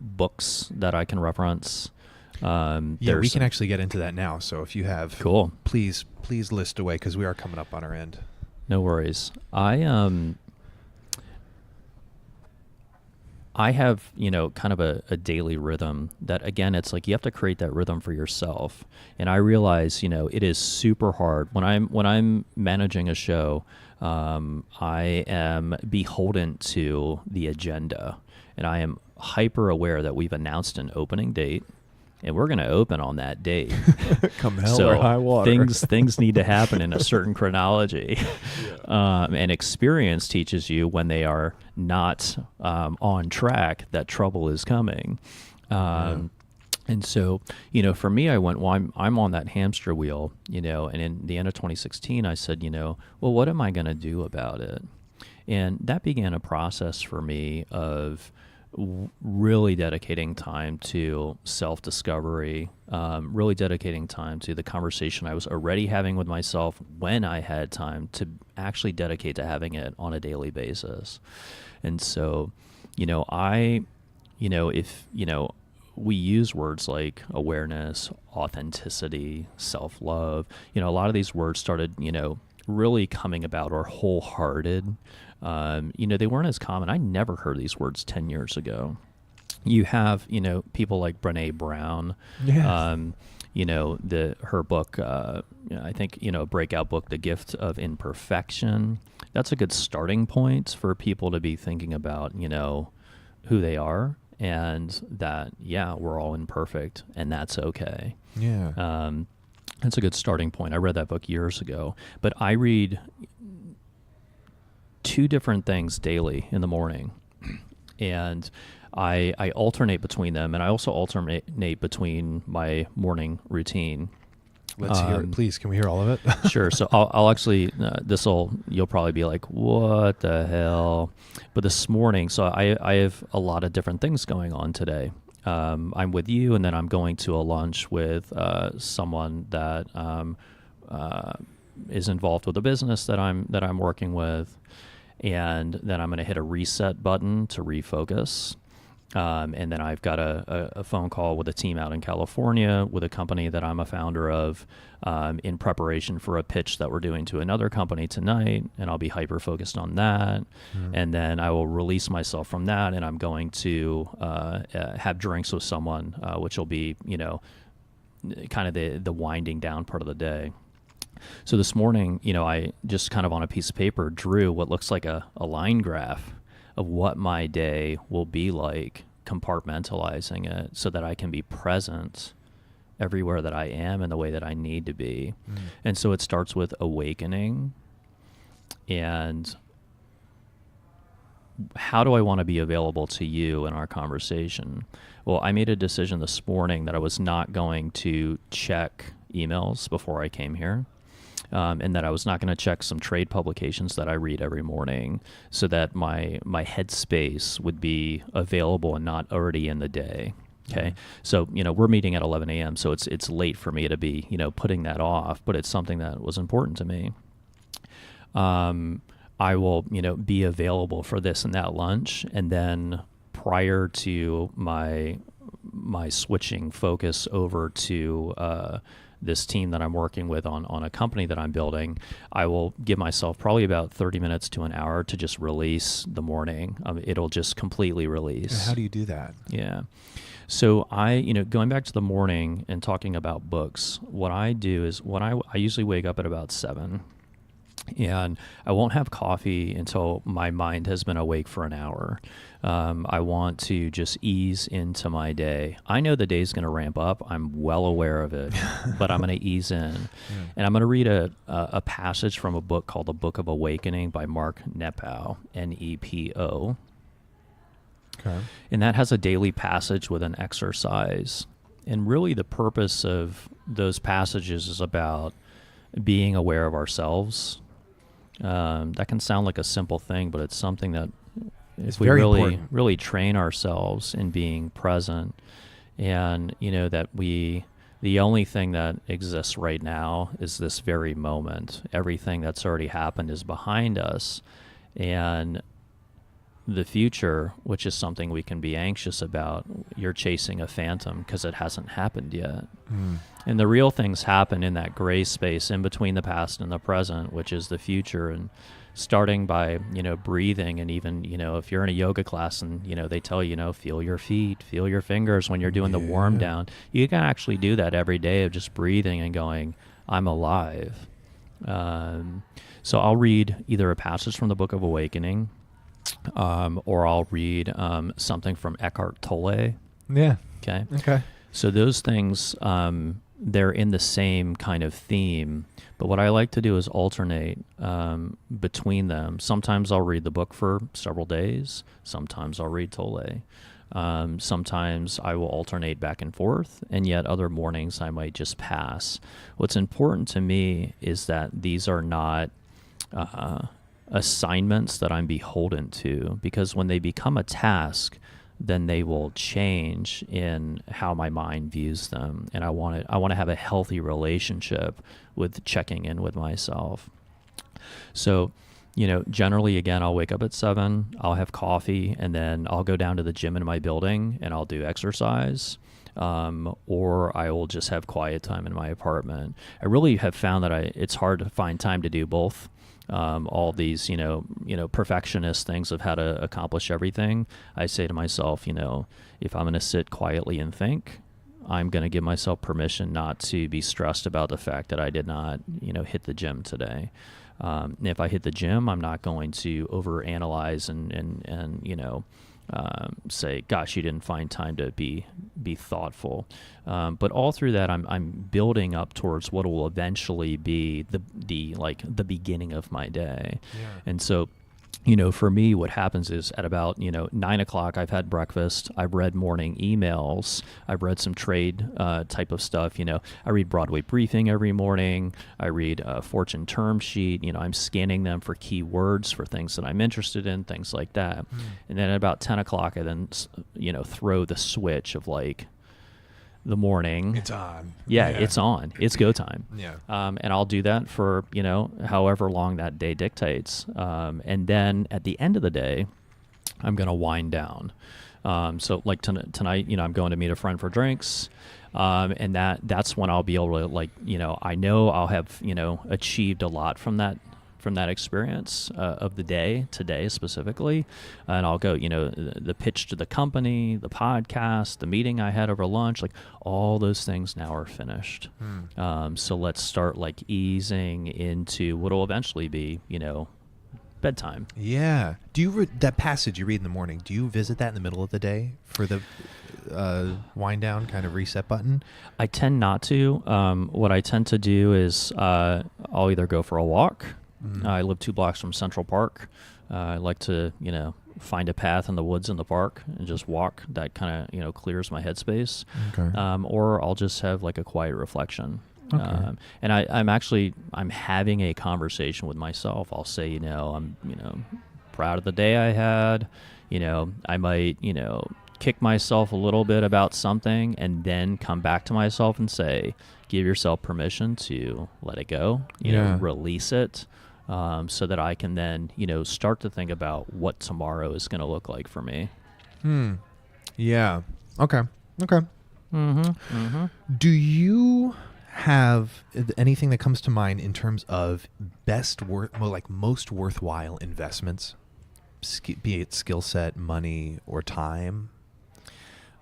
books that I can reference. Yeah, we There's- can actually get into that now. So if you have, Cool. please list away because we are coming up on our end. No worries. I have, kind of a daily rhythm that, again, it's like you have to create that rhythm for yourself. And I realize, it is super hard when I'm managing a show. I am beholden to the agenda, and I am hyper aware that we've announced an opening date, and we're going to open on that date. Come hell So or high water. things need to happen in a certain chronology. And experience teaches you when they are not on track that trouble is coming. And so, for me, I went, well, I'm on that hamster wheel, and in the end of 2016, I said, well, what am I going to do about it? And that began a process for me of really dedicating time to self-discovery, really dedicating time to the conversation I was already having with myself when I had time to actually dedicate to having it on a daily basis. And so, if, we use words like awareness, authenticity, self-love, a lot of these words started, really coming about, or wholehearted. They weren't as common. I never heard these words 10 years ago. You have, people like Brene Brown, her book, I think, a breakout book, The Gift of Imperfection. That's a good starting point for people to be thinking about, who they are, and that, we're all imperfect, and that's okay. Yeah. That's a good starting point. I read that book years ago, but I read 2 different things daily in the morning, and I alternate between them, and I also alternate between my morning routine. Let's hear it, please. Can we hear all of it? Sure. So I'll actually, you'll probably be like, what the hell? But this morning, so I have a lot of different things going on today. I'm with you, and then I'm going to a lunch with someone that is involved with a business that I'm working with, and then I'm going to hit a reset button to refocus. And then I've got a phone call with a team out in California with a company that I'm a founder of, in preparation for a pitch that we're doing to another company tonight, and I'll be hyper focused on that. And then I will release myself from that, and I'm going to have drinks with someone, which will be, kind of the winding down part of the day. So this morning, I just kind of on a piece of paper drew what looks like a line graph of what my day will be like, compartmentalizing it so that I can be present everywhere that I am in the way that I need to be. And so it starts with awakening, and how do I want to be available to you in our conversation? Well, I made a decision this morning that I was not going to check emails before I came here. And that I was not going to check some trade publications that I read every morning, so that my headspace would be available and not already in the day. Okay. So, we're meeting at 11 a.m. So it's late for me to be, putting that off, but it's something that was important to me. I will, be available for this and that lunch. And then prior to my switching focus over to, this team that I'm working with on a company that I'm building, I will give myself probably about 30 minutes to an hour to just release the morning. It'll just completely release. How do you do that? Yeah. So going back to the morning and talking about books, what I do is I usually wake up at about 7, and I won't have coffee until my mind has been awake for an hour. I want to just ease into my day. I know the day's going to ramp up. I'm well aware of it, but I'm going to ease in. And I'm going to read a passage from a book called The Book of Awakening by Mark Nepo, Nepo. Okay. And that has a daily passage with an exercise. And really the purpose of those passages is about being aware of ourselves. That can sound like a simple thing, but it's something that if we really train ourselves in being present, and that the only thing that exists right now is this very moment. Everything that's already happened is behind us, and the future, which is something we can be anxious about, you're chasing a phantom because it hasn't happened yet. And the real things happen in that gray space in between the past and the present, which is the future. And starting by, breathing, and even, if you're in a yoga class and, they tell you, feel your feet, feel your fingers when you're doing the warm down, you can actually do that every day of just breathing and going, I'm alive. So I'll read either a passage from the Book of Awakening, or I'll read something from Eckhart Tolle. Yeah. Okay. So those things, they're in the same kind of theme. But what I like to do is alternate between them. Sometimes I'll read the book for several days. Sometimes I'll read Tolle. Sometimes I will alternate back and forth, and yet other mornings I might just pass. What's important to me is that these are not assignments that I'm beholden to, because when they become a task, then they will change in how my mind views them. And I want to have a healthy relationship with checking in with myself. So, generally, again, I'll wake up at 7, I'll have coffee, and then I'll go down to the gym in my building and I'll do exercise. Or I will just have quiet time in my apartment. I really have found that it's hard to find time to do both. All these, perfectionist things of how to accomplish everything. I say to myself, if I'm going to sit quietly and think, I'm going to give myself permission not to be stressed about the fact that I did not, hit the gym today. And if I hit the gym, I'm not going to overanalyze and say, gosh, you didn't find time to be thoughtful. But all through that, I'm building up towards what will eventually be the beginning of my day. Yeah. And so, for me, what happens is at about, 9 o'clock, I've had breakfast. I've read morning emails. I've read some trade type of stuff. I read Broadway Briefing every morning. I read Fortune Term Sheet. I'm scanning them for keywords for things that I'm interested in, things like that. And then at about 10 o'clock, I then, throw the switch of the morning. It's on. Yeah, it's on. It's go time. Yeah. And I'll do that for, however long that day dictates. And then at the end of the day, I'm going to wind down. So like tonight, I'm going to meet a friend for drinks. And that's when I'll be able to I know I'll have, achieved a lot from that experience of the day today specifically. And I'll go, the pitch to the company, the podcast, the meeting I had over lunch, all those things now are finished. So let's start easing into what will eventually be, bedtime. Yeah. Do you that passage you read in the morning, do you visit that in the middle of the day for the wind down kind of reset button? I tend not to. What I tend to do is I'll either go for a walk. I live 2 blocks from Central Park. I like to, find a path in the woods in the park and just walk. That kind of, clears my headspace. Okay. Or I'll just have a quiet reflection. Okay. And I'm having a conversation with myself. I'll say, I'm, proud of the day I had. I might, kick myself a little bit about something and then come back to myself and say, give yourself permission to let it go, release it. So that I can then, start to think about what tomorrow is going to look like for me. Yeah. Okay. Do you have anything that comes to mind in terms of most worthwhile investments, be it skill set, money, or time?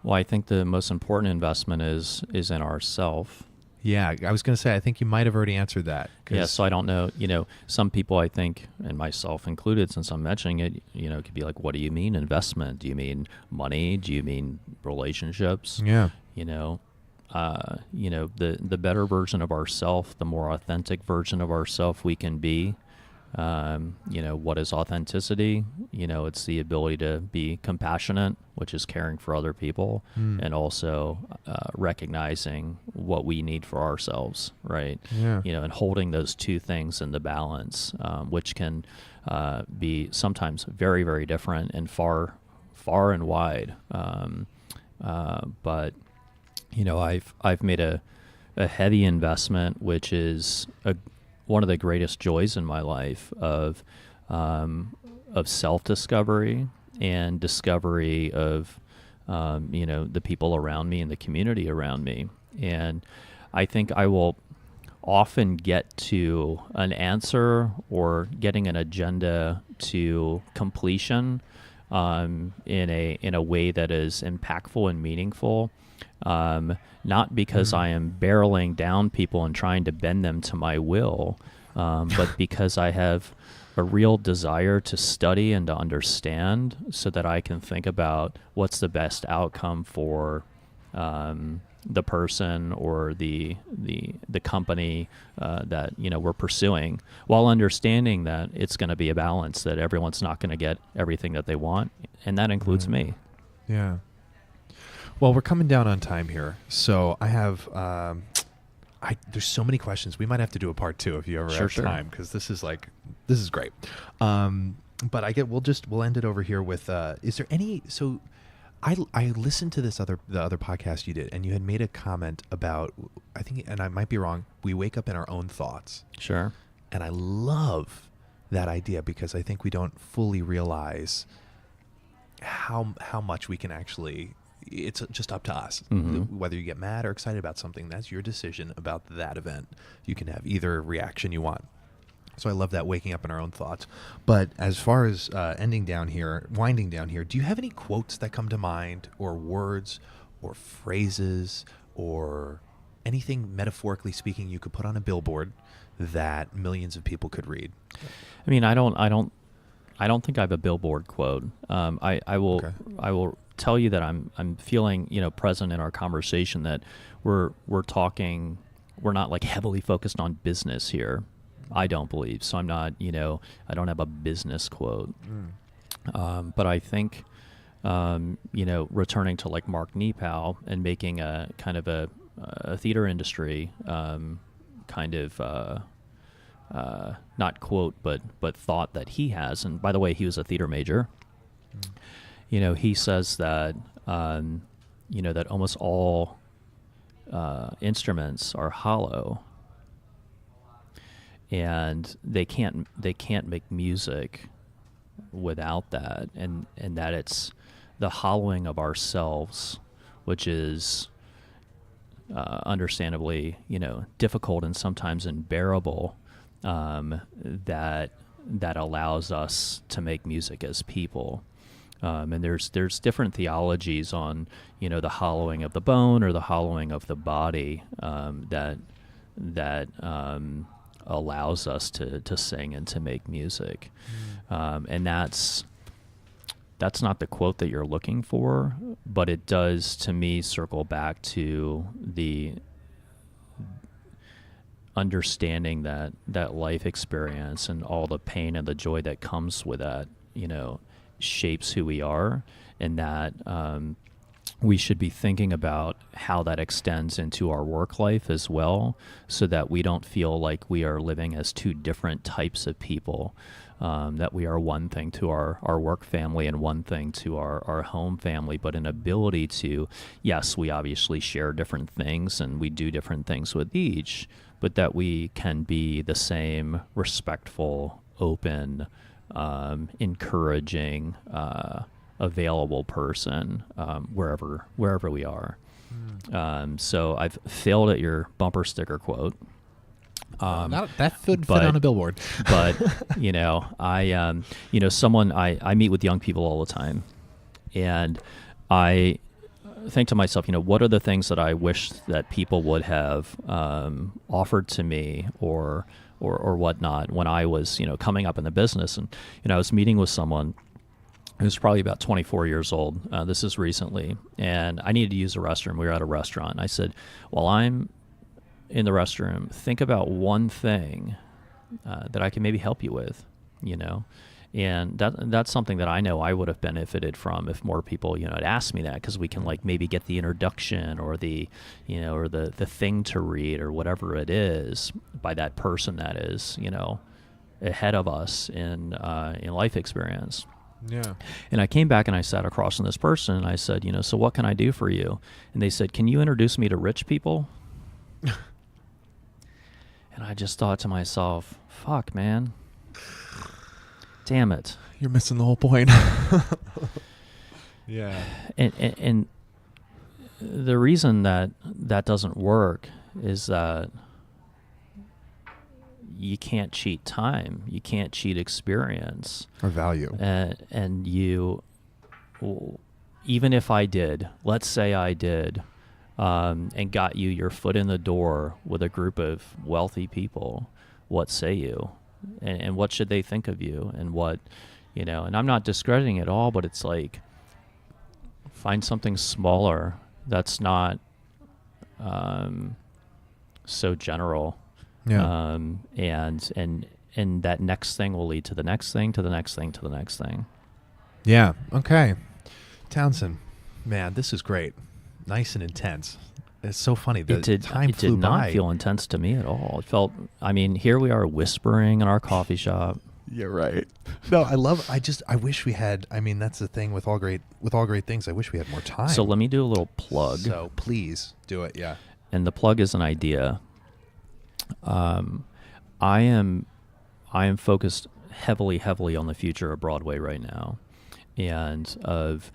Well, I think the most important investment is in ourself. Yeah, I was going to say, I think you might have already answered that. Yeah, so I don't know, some people I think, and myself included, since I'm mentioning it, it could be what do you mean investment? Do you mean money? Do you mean relationships? Yeah. The better version of ourself, the more authentic version of ourself we can be. What is authenticity? It's the ability to be compassionate, which is caring for other people, and also recognizing what we need for ourselves, right? Yeah. And holding those two things in the balance, which can be sometimes very, very different and far and wide. But I've made a heavy investment, which is one of the greatest joys in my life of self-discovery and discovery of the people around me and the community around me. And I think I will often get to an answer or getting an agenda to completion in a way that is impactful and meaningful, not because I am barreling down people and trying to bend them to my will, but because I have a real desire to study and to understand so that I can think about what's the best outcome for the person or the company that we're pursuing, while understanding that it's going to be a balance, that everyone's not going to get everything that they want, and that includes me. Yeah. Well, we're coming down on time here, so I have there's so many questions. We might have to do a part 2 if you ever have time, because this is great. But we'll end it over here with is there any I listened to the other podcast you did, and you had made a comment about, I think, and I might be wrong, we wake up in our own thoughts. Sure. And I love that idea, because I think we don't fully realize how much we can actually, it's just up to us. Whether you get mad or excited about something, that's your decision about that event. You can have either reaction you want. So I love that, waking up in our own thoughts. But as far as winding down here, do you have any quotes that come to mind, or words or phrases or anything, metaphorically speaking, you could put on a billboard that millions of people could read? I mean, I don't think I have a billboard quote. I will tell you that I'm feeling, present in our conversation, that we're not like heavily focused on business here. I don't believe. So I'm not, I don't have a business quote. But I think, returning to like Mark Nepow and making a kind of a theater industry not quote, but thought that he has. And by the way, he was a theater major. He says that, that almost all instruments are hollow. And they can't make music without that, and that it's the hollowing of ourselves, which is understandably difficult and sometimes unbearable, that allows us to make music as people. And there's different theologies on the hollowing of the bone or the hollowing of the body that allows us to sing and to make music. And that's not the quote that you're looking for, but it does, to me, circle back to the understanding that life experience and all the pain and the joy that comes with that, shapes who we are, and that we should be thinking about how that extends into our work life as well, so that we don't feel like we are living as two different types of people, that we are one thing to our work family and one thing to our home family, but an ability to, yes, we obviously share different things and we do different things with each, but that we can be the same respectful, open, encouraging, available person wherever we are. So I've failed at your bumper sticker quote. That would fit on a billboard. But I meet with young people all the time, and I think to myself, what are the things that I wish that people would have offered to me or whatnot when I was coming up in the business. And I was meeting with someone who's probably about 24 years old. This is recently, and I needed to use the restroom. We were at a restaurant. I said, while I'm in the restroom, think about one thing that I can maybe help you with, and that's something that I know I would have benefited from if more people, had asked me that, because we can like maybe get the introduction or the thing to read or whatever it is by that person that is, ahead of us in life experience. Yeah. And I came back and I sat across from this person and I said, so what can I do for you? And they said, can you introduce me to rich people? And I just thought to myself, fuck, man. damn it. You're missing the whole point. Yeah. And the reason that doesn't work is that you can't cheat time. You can't cheat experience. Or value. And you, even if I did, let's say I did, and got you your foot in the door with a group of wealthy people, what say you? And what should they think of you? And what, and I'm not discrediting it all, but it's like, find something smaller that's not so general. Yeah. And that next thing will lead to the next thing, to the next thing, to the next thing. Yeah. Okay. Townsend, man, this is great. Nice and intense. It's so funny. Time It flew did not by. feel intense to me at all. It felt, here we are whispering in our coffee shop. Yeah, right. No, I wish we had, that's the thing with all great things. I wish we had more time. So let me do a little plug. So please do it. Yeah. And the plug is an idea. I am focused heavily on the future of Broadway right now, and of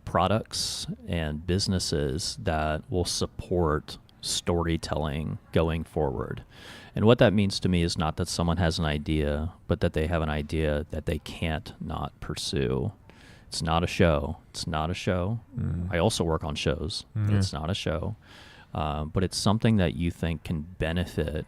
products and businesses that will support storytelling going forward. And what that means to me is not that someone has an idea, but that they have an idea that they can't not pursue. It's not a show. It's not a show. I also work on shows, but it's not a show. But it's something that you think can benefit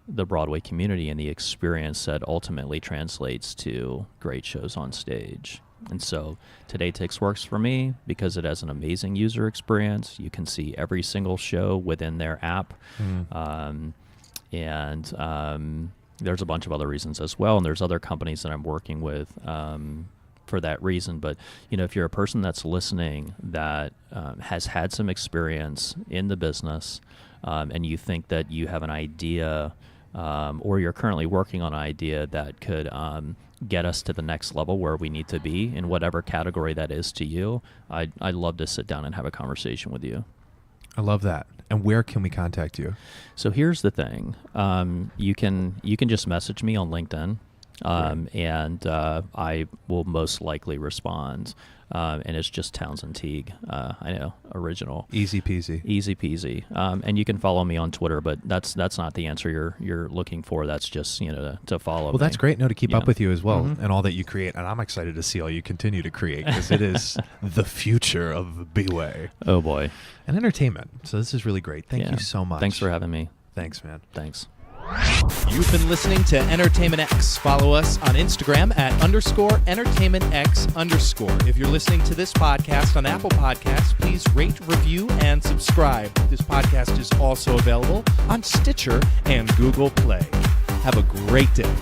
the Broadway community and the experience that ultimately translates to great shows on stage. And so Today Takes works for me because it has an amazing user experience. You can see every single show within their app. And there's a bunch of other reasons as well. And there's other companies that I'm working with for that reason. But, if you're a person that's listening that has had some experience in the business and you think that you have an idea or you're currently working on an idea that could get us to the next level where we need to be in whatever category that is to you, I'd love to sit down and have a conversation with you. I love that. And where can we contact you? So here's the thing. You can just message me on LinkedIn, and I will most likely respond. And it's just Townsend Teague. I know, original. Easy peasy. Easy peasy. And you can follow me on Twitter, but that's not the answer you're looking for. That's just to follow. Well, me. that's great. No, to keep up with you as well, and all that you create. And I'm excited to see all you continue to create because it is the future of B-Way. Oh boy. And entertainment. So this is really great. Thank you so much. Thanks for having me. Thanks, man. Thanks. You've been listening to Entertainment X. Follow us on Instagram at _EntertainmentX_. If you're listening to this podcast on Apple Podcasts, please rate, review, and subscribe. This podcast is also available on Stitcher and Google Play. Have a great day.